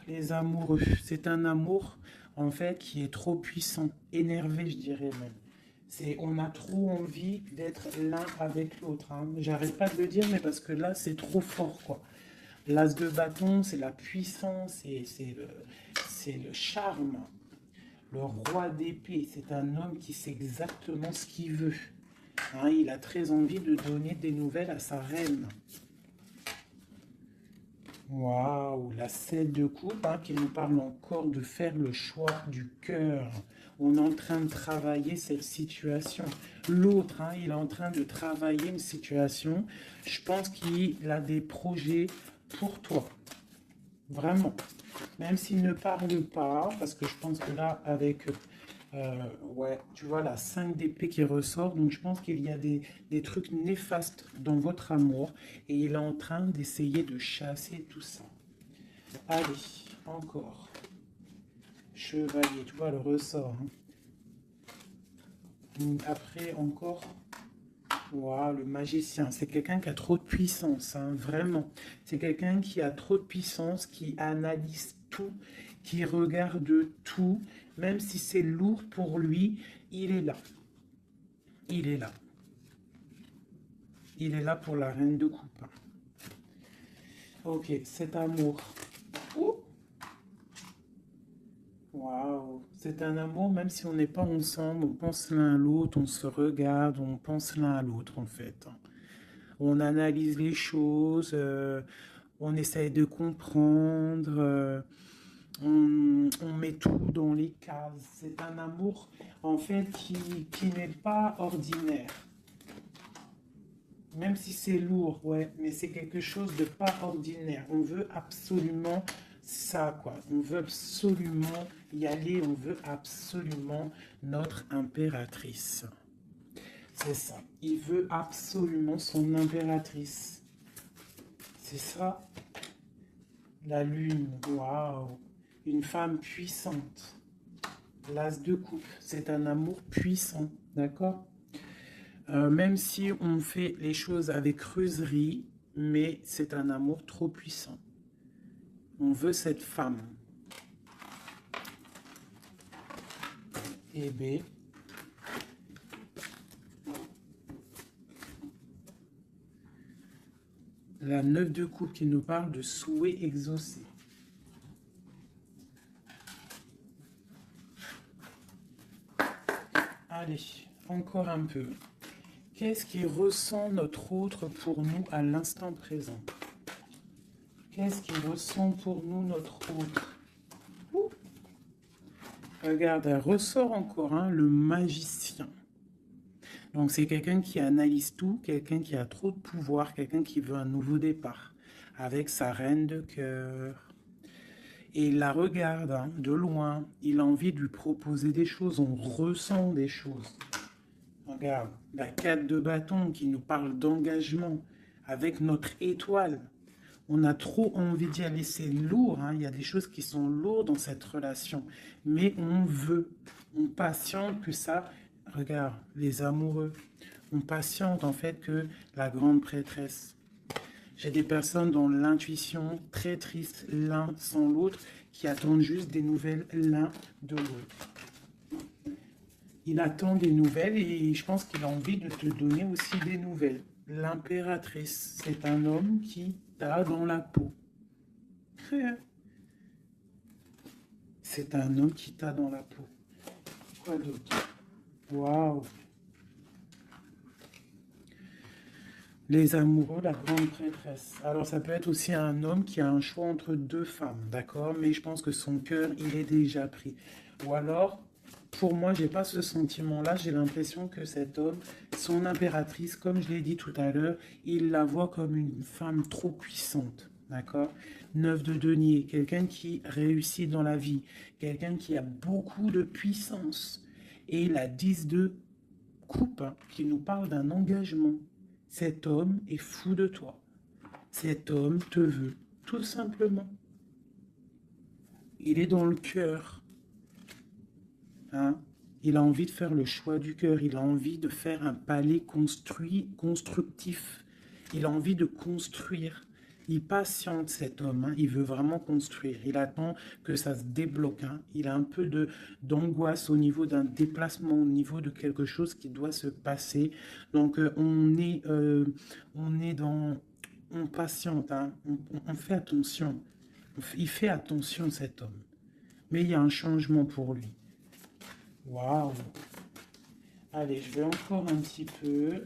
les amoureux. C'est un amour, en fait, qui est trop puissant. Énervé, je dirais même. On a trop envie d'être l'un avec l'autre. Hein. J'arrête pas de le dire, mais parce que là, c'est trop fort, quoi. L'as de bâton, c'est la puissance, c'est le charme. Le roi d'épée, c'est un homme qui sait exactement ce qu'il veut. Hein, il a très envie de donner des nouvelles à sa reine. Waouh, la 7 de coupe, hein, qui nous parle encore de faire le choix du cœur. On est en train de travailler cette situation. L'autre, hein, il est en train de travailler une situation. Je pense qu'il a des projets pour toi. Vraiment. Même s'il ne parle pas, parce que je pense que là, avec... ouais, tu vois la 5 d'épée qui ressort, donc je pense qu'il y a des trucs néfastes dans votre amour, et il est en train d'essayer de chasser tout ça. Allez, encore. Chevalier, tu vois le ressort. Hein. Après, encore... Wow, le magicien, c'est quelqu'un qui a trop de puissance, hein, vraiment. C'est quelqu'un qui a trop de puissance, qui analyse tout, qui regarde tout, même si c'est lourd pour lui, il est là. Il est là. Il est là pour la reine de coupe. Ok, cet amour. Waouh, c'est un amour, même si on n'est pas ensemble, on pense l'un à l'autre, on se regarde, on pense l'un à l'autre en fait. On analyse les choses, on essaye de comprendre, on met tout dans les cases. C'est un amour en fait qui n'est pas ordinaire. Même si c'est lourd, ouais, mais c'est quelque chose de pas ordinaire. On veut absolument ça, quoi. On veut absolument y aller, on veut absolument notre impératrice. C'est ça. Il veut absolument son impératrice. C'est ça. La lune, waouh. Une femme puissante. L'as de coupe, c'est un amour puissant, d'accord? Même si on fait les choses avec creuserie, mais c'est un amour trop puissant. On veut cette femme. Et B. La 9 de coupe qui nous parle de souhait exaucé. Allez, encore un peu. Qu'est-ce qui ressent notre autre pour nous à l'instant présent? Qu'est-ce qui ressent pour nous notre autre? Ouh. Regarde, elle ressort encore, hein, le magicien. Donc c'est quelqu'un qui analyse tout, quelqu'un qui a trop de pouvoir, quelqu'un qui veut un nouveau départ, avec sa reine de cœur. Et il la regarde, hein, de loin, il a envie de lui proposer des choses, on ressent des choses. Regarde, la 4 de bâton qui nous parle d'engagement avec notre étoile. On a trop envie d'y aller, c'est lourd, hein. Il y a des choses qui sont lourdes dans cette relation. Mais on veut, on patiente que ça. Regarde, les amoureux, on patiente en fait que la grande prêtresse. J'ai des personnes dans l'intuition très tristes l'un sans l'autre qui attendent juste des nouvelles l'un de l'autre. Il attend des nouvelles et je pense qu'il a envie de te donner aussi des nouvelles. L'impératrice, c'est un homme qui t'a dans la peau. C'est un homme qui t'a dans la peau. Quoi d'autre? Waouh! Les amoureux, la grande prêtresse. Alors ça peut être aussi un homme qui a un choix entre deux femmes, d'accord? Mais je pense que son cœur, il est déjà pris. Ou alors, pour moi, j'ai pas ce sentiment-là. J'ai l'impression que cet homme, son impératrice, comme je l'ai dit tout à l'heure, il la voit comme une femme trop puissante, d'accord? 9 de denier, quelqu'un qui réussit dans la vie, quelqu'un qui a beaucoup de puissance. Et la 10 de coupe, hein, qui nous parle d'un engagement. Cet homme est fou de toi. Cet homme te veut, tout simplement. Il est dans le cœur. Hein? Il a envie de faire le choix du cœur. Il a envie de faire un palais constructif. Il a envie de construire. Il patiente, cet homme. Hein? Il veut vraiment construire. Il attend que ça se débloque. Hein? Il a un peu d'angoisse au niveau d'un déplacement, au niveau de quelque chose qui doit se passer. Donc, on est dans... On patiente. Hein? On fait attention. Il fait attention, cet homme. Mais il y a un changement pour lui. Waouh! Allez, je vais encore un petit peu.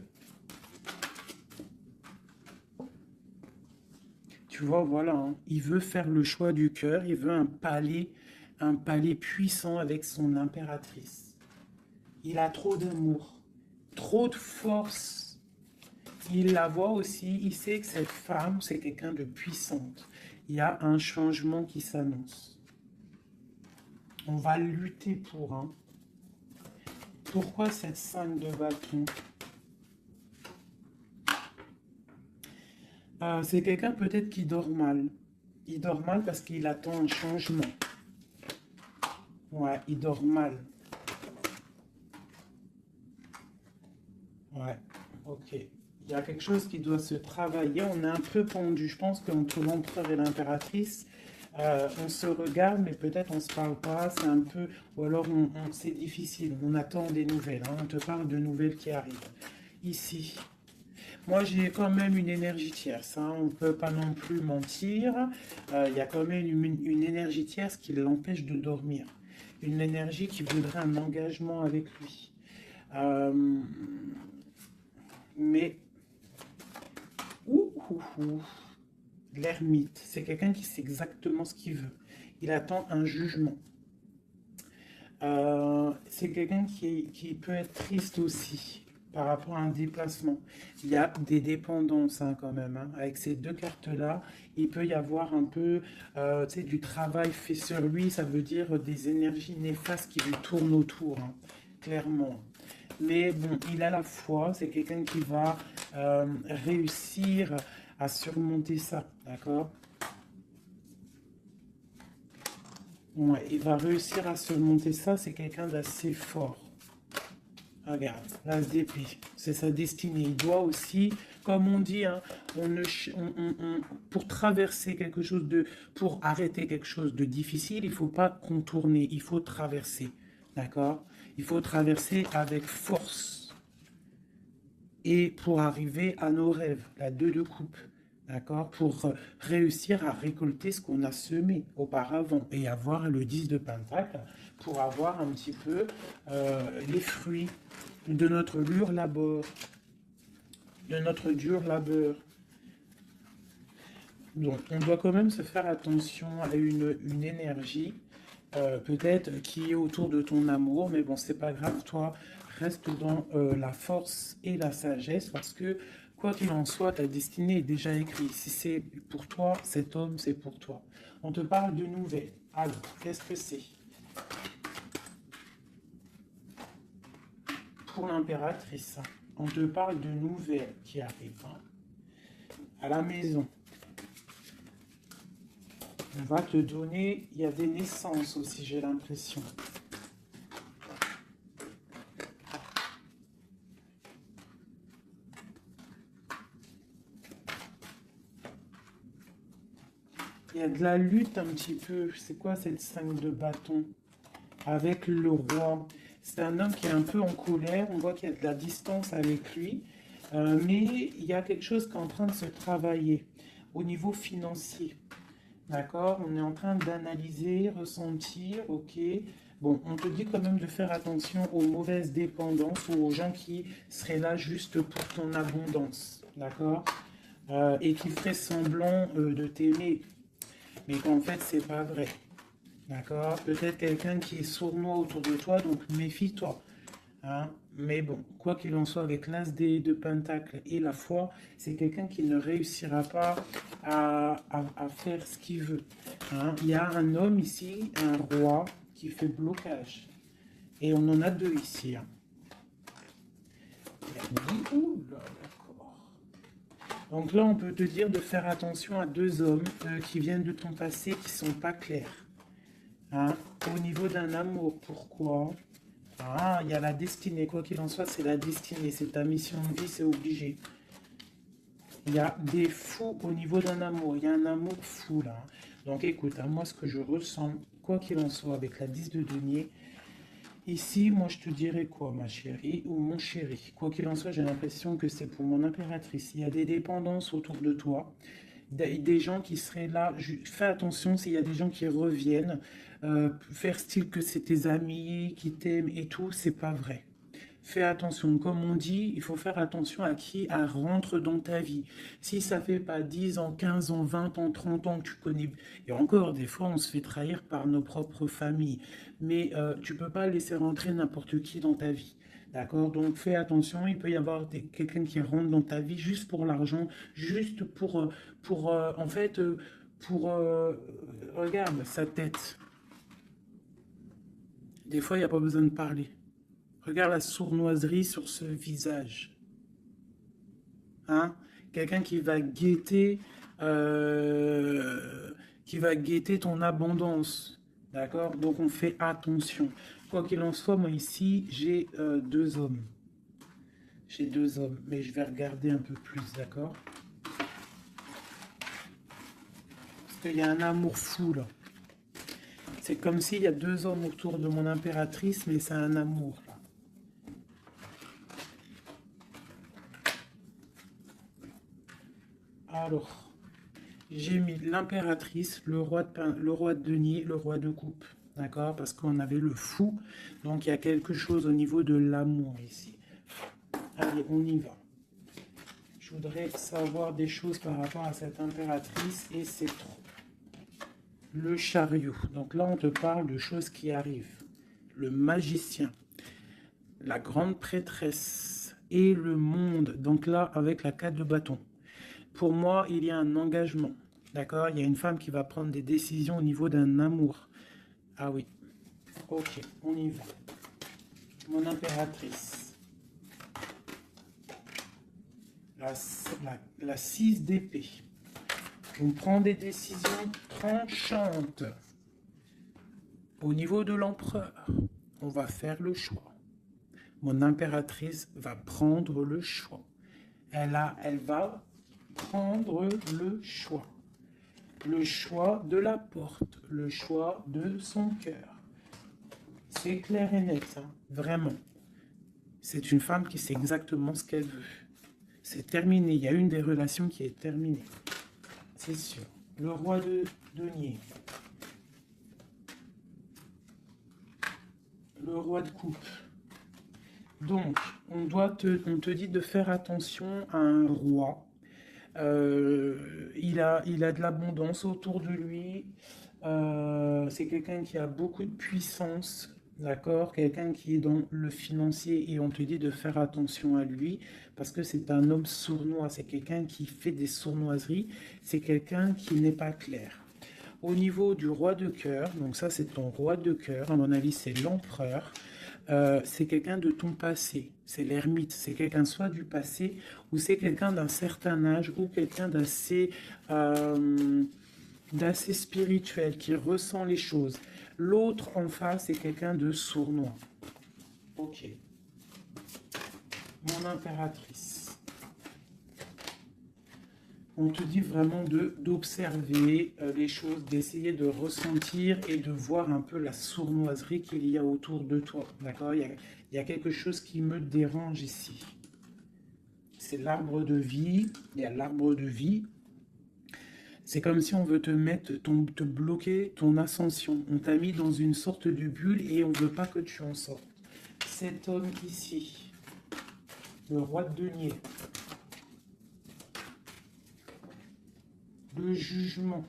Tu vois, voilà, hein. Il veut faire le choix du cœur, il veut un palais puissant avec son impératrice. Il a trop d'amour, trop de force. Il la voit aussi, il sait que cette femme, c'est quelqu'un de puissante. Il y a un changement qui s'annonce. On va lutter pour, hein. Pourquoi cette 5 de bâton? C'est quelqu'un peut-être qui dort mal. Il dort mal parce qu'il attend un changement. Ouais, il dort mal. Ouais, ok. Il y a quelque chose qui doit se travailler. On est un peu pendu. Je pense qu'entre l'empereur et l'impératrice, on se regarde, mais peut-être on se parle pas. C'est un peu... Ou alors c'est difficile. On attend des nouvelles. Hein. On te parle de nouvelles qui arrivent. Ici, moi, j'ai quand même une énergie tierce. Hein. On ne peut pas non plus mentir. Il y a quand même une énergie tierce qui l'empêche de dormir. Une énergie qui voudrait un engagement avec lui. Mais... L'ermite, c'est quelqu'un qui sait exactement ce qu'il veut. Il attend un jugement. C'est quelqu'un qui peut être triste aussi par rapport à un déplacement. Il y a des dépendances hein, quand même. Hein. Avec ces deux cartes-là, il peut y avoir un peu du travail fait sur lui. Ça veut dire des énergies néfastes qui lui tournent autour, hein, clairement. Mais bon, il a la foi. C'est quelqu'un qui va réussir à surmonter ça, d'accord? Ouais, il va réussir à surmonter ça. C'est quelqu'un d'assez fort. Regarde, l'as d'épée, c'est sa destinée. Il doit aussi, comme on dit, hein, pour traverser quelque chose pour arrêter quelque chose de difficile, il ne faut pas contourner, il faut traverser, d'accord? Il faut traverser avec force. Et pour arriver à nos rêves, la 2 de coupe, d'accord? Pour réussir à récolter ce qu'on a semé auparavant et avoir le 10 de pentacle, pour avoir un petit peu les fruits de notre dur labeur, Donc, on doit quand même se faire attention à une énergie, peut-être qui est autour de ton amour, mais bon, c'est pas grave, toi, reste dans la force et la sagesse, parce que, quoi qu'il en soit, ta destinée est déjà écrite. Si c'est pour toi, cet homme, c'est pour toi. On te parle de nouvelles. Alors, qu'est-ce que c'est? pour l'impératrice. On te parle de nouvelles qui arrivent à la maison. On va te donner, il y a des naissances aussi, j'ai l'impression. Il y a de la lutte un petit peu. C'est quoi cette 5 de bâton? Avec le roi. C'est un homme qui est un peu en colère. On voit qu'il y a de la distance avec lui. Mais il y a quelque chose qui est en train de se travailler au niveau financier. D'accord? On est en train d'analyser, ressentir, ok. Bon, on te dit quand même de faire attention aux mauvaises dépendances ou aux gens qui seraient là juste pour ton abondance. D'accord? Et qui feraient semblant de t'aimer. Mais qu'en fait, c'est pas vrai. D'accord? Peut-être quelqu'un qui est sournois autour de toi, donc méfie-toi. Hein? Mais bon, quoi qu'il en soit, avec l'as de Pentacle et la foi, c'est quelqu'un qui ne réussira pas à faire ce qu'il veut. Hein? Il y a un homme ici, un roi, qui fait blocage. Et on en a deux ici. Hein. Ouh là, d'accord. Donc là, on peut te dire de faire attention à deux hommes qui viennent de ton passé, qui ne sont pas clairs. Hein? Au niveau d'un amour, pourquoi? Ah, il y a la destinée, quoi qu'il en soit, c'est la destinée, c'est ta mission de vie, c'est obligé. Il y a des fous au niveau d'un amour, il y a un amour fou là. Donc écoute, à moi ce que je ressens, quoi qu'il en soit, avec la 10 de denier, ici, moi je te dirais quoi, ma chérie ou mon chéri? Quoi qu'il en soit, j'ai l'impression que c'est pour mon impératrice. Il y a des dépendances autour de toi. Des gens qui seraient là, fais attention s'il y a des gens qui reviennent, faire style que c'est tes amis qui t'aiment et tout, c'est pas vrai. Fais attention, comme on dit, il faut faire attention à qui rentre dans ta vie. Si ça fait pas 10 ans, 15 ans, 20 ans, 30 ans que tu connais, et encore des fois on se fait trahir par nos propres familles, mais tu peux pas laisser rentrer n'importe qui dans ta vie. D'accord? Donc fais attention, il peut y avoir quelqu'un qui rentre dans ta vie juste pour l'argent, juste en fait, regarde sa tête. Des fois, il n'y a pas besoin de parler. Regarde la sournoiserie sur ce visage. Hein? Quelqu'un qui va guetter ton abondance. D'accord? Donc on fait attention. Quoi qu'il en soit, moi ici, j'ai deux hommes. J'ai deux hommes, mais je vais regarder un peu plus, d'accord? Parce qu'il y a un amour fou, là. C'est comme s'il y a deux hommes autour de mon impératrice, mais c'est un amour, là. Alors, j'ai mis l'impératrice, le roi de denier, le roi de coupe. D'accord? Parce qu'on avait le fou. Donc, il y a quelque chose au niveau de l'amour ici. Allez, on y va. Je voudrais savoir des choses par rapport à cette impératrice et c'est trop. Le chariot. Donc là, on te parle de choses qui arrivent. Le magicien. La grande prêtresse. Et le monde. Donc là, avec la 4 de bâton. Pour moi, il y a un engagement. D'accord? Il y a une femme qui va prendre des décisions au niveau d'un amour. Ah oui. Ok, on y va. Mon impératrice. La 6 d'épée. On prend des décisions tranchantes. Au niveau de l'empereur, on va faire le choix. Mon impératrice va prendre le choix. Elle va prendre le choix. Le choix de la porte, le choix de son cœur. C'est clair et net, hein, vraiment. C'est une femme qui sait exactement ce qu'elle veut. C'est terminé, il y a une des relations qui est terminée. C'est sûr. Le roi de denier. Le roi de coupe. Donc, on te dit de faire attention à un roi. Il a de l'abondance autour de lui. C'est quelqu'un qui a beaucoup de puissance. D'accord? Quelqu'un qui est dans le financier et on te dit de faire attention à lui parce que c'est un homme sournois. C'est quelqu'un qui fait des sournoiseries. C'est quelqu'un qui n'est pas clair. Au niveau du roi de cœur, donc ça c'est ton roi de cœur, à mon avis c'est l'empereur. c'est quelqu'un de ton passé. C'est l'ermite. C'est quelqu'un soit du passé ou c'est quelqu'un d'un certain âge ou quelqu'un d'assez spirituel qui ressent les choses. L'autre en face, c'est quelqu'un de sournois. Ok. Mon impératrice. On te dit vraiment d'observer les choses, d'essayer de ressentir et de voir un peu la sournoiserie qu'il y a autour de toi. D'accord, il y a quelque chose qui me dérange ici. C'est l'arbre de vie. Il y a l'arbre de vie. C'est comme si on veut te bloquer ton ascension. On t'a mis dans une sorte de bulle et on ne veut pas que tu en sortes. Cet homme ici, le roi de denier, le jugement.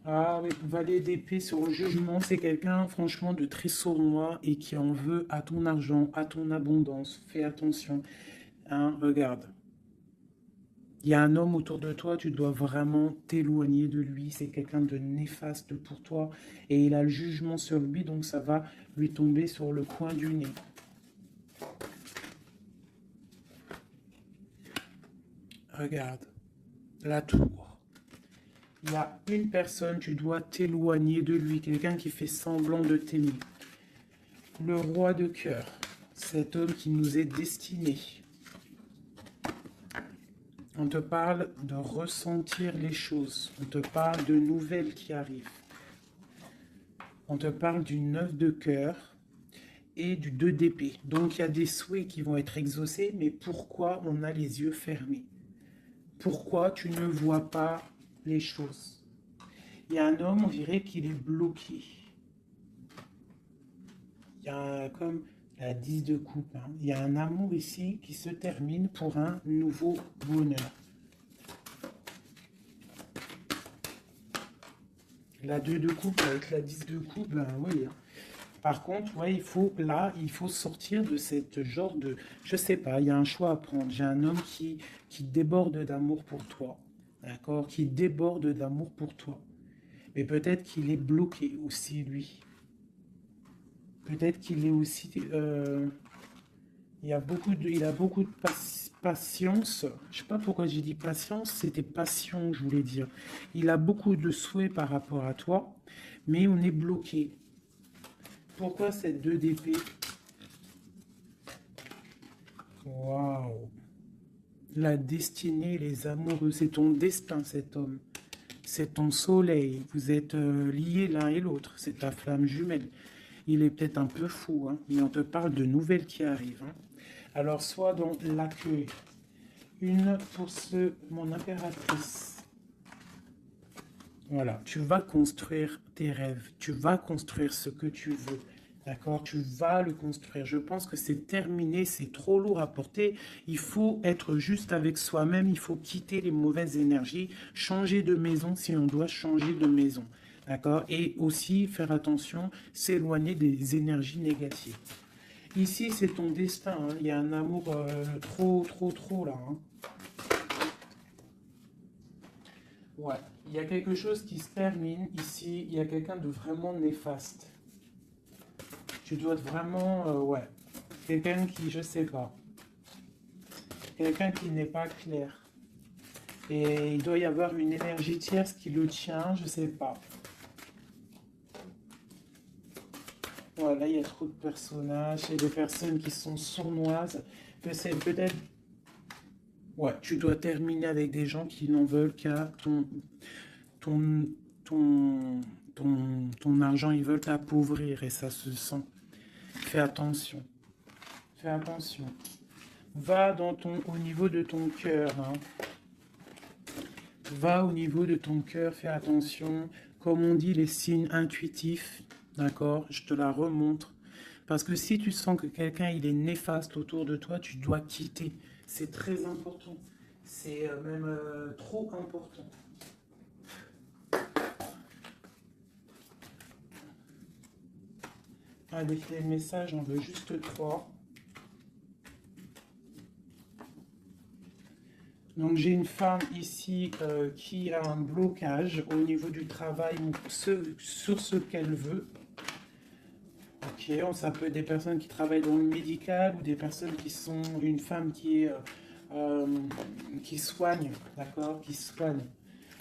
Ah oui, valet d'épée sur le jugement, c'est quelqu'un franchement de très sournois et qui en veut à ton argent, à ton abondance. Fais attention. Hein, regarde. Il y a un homme autour de toi, tu dois vraiment t'éloigner de lui. C'est quelqu'un de néfaste pour toi. Et il a le jugement sur lui, donc ça va lui tomber sur le coin du nez. Regarde, la tour. Il y a une personne, tu dois t'éloigner de lui. Quelqu'un qui fait semblant de t'aimer. Le roi de cœur. Cet homme qui nous est destiné. On te parle de ressentir les choses. On te parle de nouvelles qui arrivent. On te parle du 9 de cœur et du 2 d'épée. Donc il y a des souhaits qui vont être exaucés, mais pourquoi on a les yeux fermés? Pourquoi tu ne vois pas les choses? Il y a un homme, on dirait qu'il est bloqué. Il y a comme la 10 de coupe. Hein. Il y a un amour ici qui se termine pour un nouveau bonheur. La 2 de coupe avec la 10 de coupe, ben oui. Hein. Par contre, ouais, il faut sortir de cette genre de... Je sais pas, il y a un choix à prendre. J'ai un homme qui déborde d'amour pour toi. D'accord? Qui déborde d'amour pour toi. Mais peut-être qu'il est bloqué aussi, lui. Peut-être qu'il est aussi... il a beaucoup de patience. Je sais pas pourquoi j'ai dit patience, c'était passion, je voulais dire. Il a beaucoup de souhaits par rapport à toi, mais on est bloqué. Pourquoi cette 2 d'épée? Waouh! La destinée, les amoureux, c'est ton destin, cet homme. C'est ton soleil. Vous êtes liés l'un et l'autre. C'est ta flamme jumelle. Il est peut-être un peu fou, hein, mais on te parle de nouvelles qui arrivent. Hein. Alors, sois dans l'accueil. Une pour mon impératrice. Voilà, tu vas construire tes rêves. Tu vas construire ce que tu veux. D'accord? Tu vas le construire. Je pense que c'est terminé, c'est trop lourd à porter. Il faut être juste avec soi-même. Il faut quitter les mauvaises énergies, changer de maison si on doit changer de maison. D'accord? Et aussi faire attention, s'éloigner des énergies négatives. Ici, c'est ton destin. Hein. Il y a un amour trop là. Hein. Ouais. Il y a quelque chose qui se termine ici. Il y a quelqu'un de vraiment néfaste. Tu dois être vraiment, ouais, quelqu'un qui, je sais pas, quelqu'un qui n'est pas clair. Et il doit y avoir une énergie tierce qui le tient, je sais pas. Voilà, il y a trop de personnages et des personnes qui sont sournoises. Peut-être, ouais, tu dois terminer avec des gens qui n'en veulent qu'à ton, ton argent, ils veulent t'appauvrir et ça se sent. Fais attention. Fais attention. Va au niveau de ton cœur. Hein. Va au niveau de ton cœur, fais attention. Comme on dit, les signes intuitifs, d'accord? Je te la remontre. Parce que si tu sens que quelqu'un il est néfaste autour de toi, tu dois quitter. C'est très important. C'est même trop important. Allez, les messages, on veut juste 3. Donc j'ai une femme ici qui a un blocage au niveau du travail ou sur ce qu'elle veut. Ok, ça peut être des personnes qui travaillent dans le médical ou des personnes qui sont une femme euh, qui soigne, d'accord, qui soigne.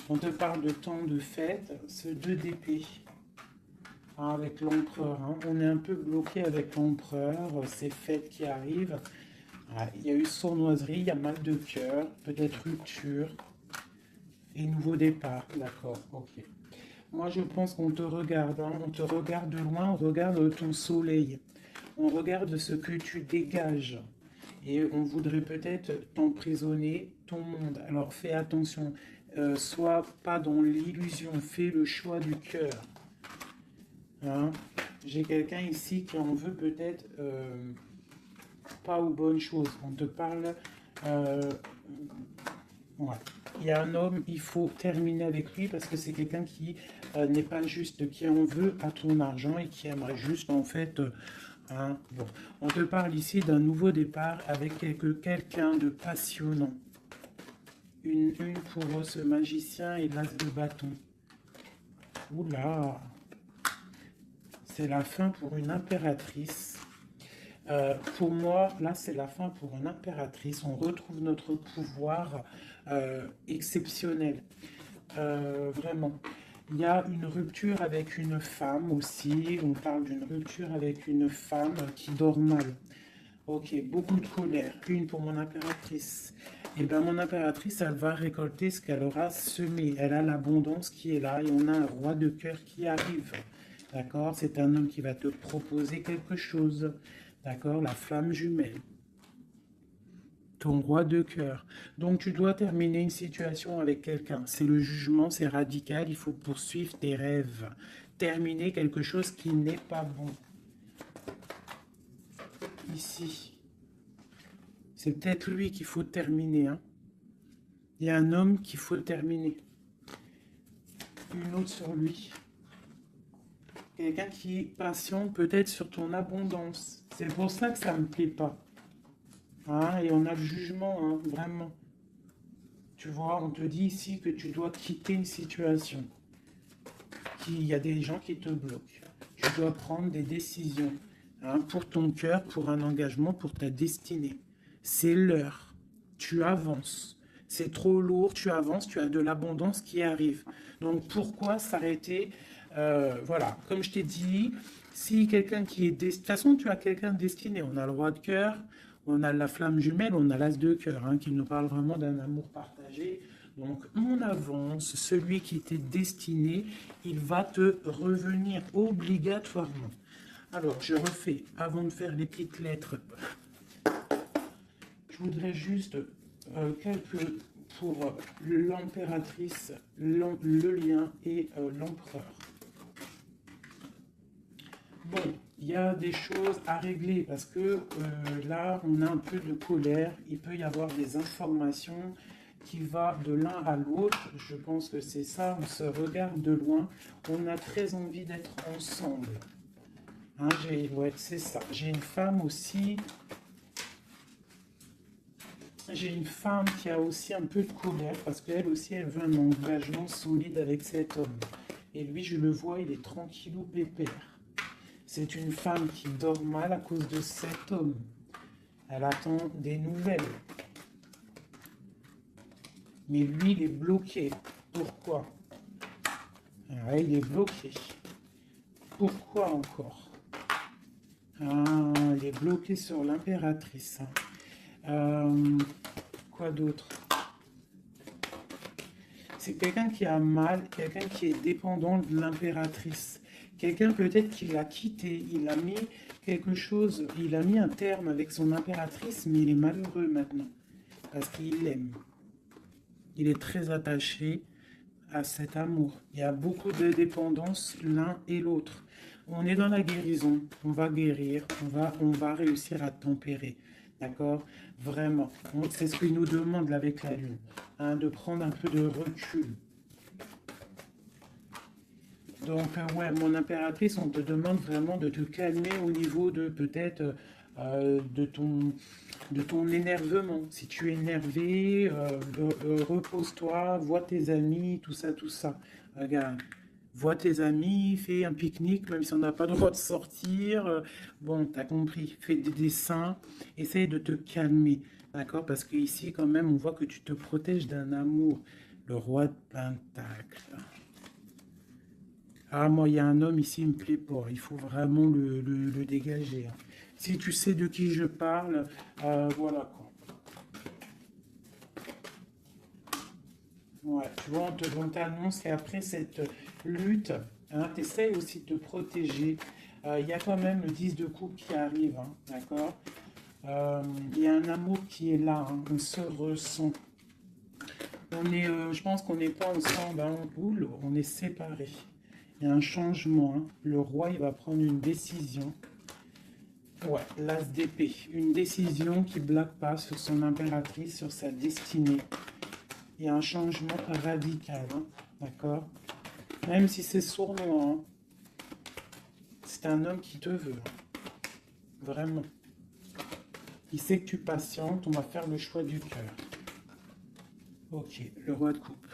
On te parle de temps de fête, ce 2 d'épée, hein, avec l'empereur. Hein. On est un peu bloqué avec l'empereur, ces fêtes qui arrivent. Ah, il y a eu sournoiserie, il y a mal de cœur, peut-être rupture et nouveau départ. D'accord, ok. Moi, je pense qu'on te regarde, hein, on te regarde de loin, on regarde ton soleil, on regarde ce que tu dégages. Et on voudrait peut-être t'emprisonner ton monde. Alors fais attention, sois pas dans l'illusion, fais le choix du cœur. Hein. J'ai quelqu'un ici qui en veut peut-être pas aux bonnes choses. On te parle... ouais. Il y a un homme, il faut terminer avec lui parce que c'est quelqu'un qui n'est pas juste, qui en veut à ton argent et qui aimerait juste en fait... hein, bon. On te parle ici d'un nouveau départ avec quelqu'un de passionnant. Une pour ce magicien et l'as de bâton. Oula, c'est la fin pour une impératrice. Pour moi, là, c'est la fin pour une impératrice. On retrouve notre pouvoir exceptionnel. Vraiment. Il y a une rupture avec une femme aussi. On parle d'une rupture avec une femme qui dort mal. Ok, beaucoup de colère. Une pour mon impératrice. Et bien, mon impératrice, elle va récolter ce qu'elle aura semé. Elle a l'abondance qui est là et on a un roi de cœur qui arrive. D'accord? C'est un homme qui va te proposer quelque chose. D'accord? La flamme jumelle. Ton roi de cœur. Donc, tu dois terminer une situation avec quelqu'un. C'est le jugement, c'est radical. Il faut poursuivre tes rêves. Terminer quelque chose qui n'est pas bon. Ici. C'est peut-être lui qu'il faut terminer. Hein. Il y a un homme qu'il faut terminer. Une autre sur lui. Quelqu'un qui est patient peut-être sur ton abondance. C'est pour ça que ça ne me plaît pas. Hein, et on a le jugement, hein, vraiment. Tu vois, on te dit ici que tu dois quitter une situation. Il y a des gens qui te bloquent. Tu dois prendre des décisions. Hein, pour ton cœur, pour un engagement, pour ta destinée. C'est l'heure. Tu avances. C'est trop lourd, tu avances, tu as de l'abondance qui arrive. Donc pourquoi s'arrêter voilà, comme je t'ai dit, si quelqu'un qui est... De toute façon, tu as quelqu'un destiné. On a le roi de cœur, on a la flamme jumelle, on a l'as de cœur, hein, qui nous parle vraiment d'un amour partagé. Donc on avance, celui qui était destiné, il va te revenir obligatoirement. Alors, je refais, avant de faire les petites lettres, je voudrais juste quelques pour l'impératrice, le lien et l'empereur. Bon, il y a des choses à régler parce que là, on a un peu de colère. Il peut y avoir des informations qui vont de l'un à l'autre. Je pense que c'est ça, on se regarde de loin. On a très envie d'être ensemble. Hein, ouais, c'est ça. J'ai une femme aussi. J'ai une femme qui a aussi un peu de colère parce qu'elle aussi, elle veut un engagement solide avec cet homme. Et lui, je le vois, il est tranquillou pépère. C'est une femme qui dort mal à cause de cet homme. Elle attend des nouvelles. Mais lui, il est bloqué. Pourquoi? Ah, il est bloqué. Pourquoi encore? Ah, il est bloqué sur l'impératrice. Quoi d'autre? C'est quelqu'un qui a mal, quelqu'un qui est dépendant de l'impératrice. Quelqu'un peut-être qui l'a quitté, il a mis quelque chose, il a mis un terme avec son impératrice, mais il est malheureux maintenant. Parce qu'il l'aime. Il est très attaché à cet amour. Il y a beaucoup de dépendance l'un et l'autre. On est dans la guérison, on va guérir, on va réussir à tempérer. D'accord? Vraiment. C'est ce qu'il nous demande là, avec la Lune. Hein, de prendre un peu de recul. Donc, ouais, mon impératrice, on te demande vraiment de te calmer au niveau de peut-être de ton énervement. Si tu es énervé, repose-toi, vois tes amis, tout ça, tout ça. Regarde, vois tes amis, fais un pique-nique, même si on n'a pas le droit de sortir. Bon, t'as compris, fais des dessins, essaye de te calmer, d'accord? Parce qu'ici, quand même, on voit que tu te protèges d'un amour. Le roi de Pentacle. Ah, moi, il y a un homme ici, il me plaît pas. Il faut vraiment le dégager, hein. Si tu sais de qui je parle, voilà quoi. Ouais, tu vois, on t'annonce qu'après cette lutte, hein, tu essaies aussi de te protéger. Il y a quand même le 10 de coupe qui arrive, hein, d'accord? Il y a un amour qui est là, hein, on se ressent. Je pense qu'on n'est pas ensemble, hein, en boule, on est séparés. Il y a un changement, hein. Le roi, il va prendre une décision. Ouais, l'as d'épée. Une décision qui ne blague pas sur son impératrice, sur sa destinée. Il y a un changement radical, hein, d'accord? Même si c'est sournois, hein. C'est un homme qui te veut, hein. Vraiment. Il sait que tu patientes, on va faire le choix du cœur. Ok, le roi de coupe.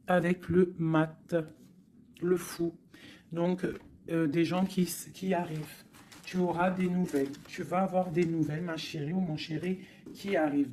Avec le mat, le fou. Donc, des gens qui arrivent. Tu auras des nouvelles. Tu vas avoir des nouvelles, ma chérie ou mon chéri, qui arrivent.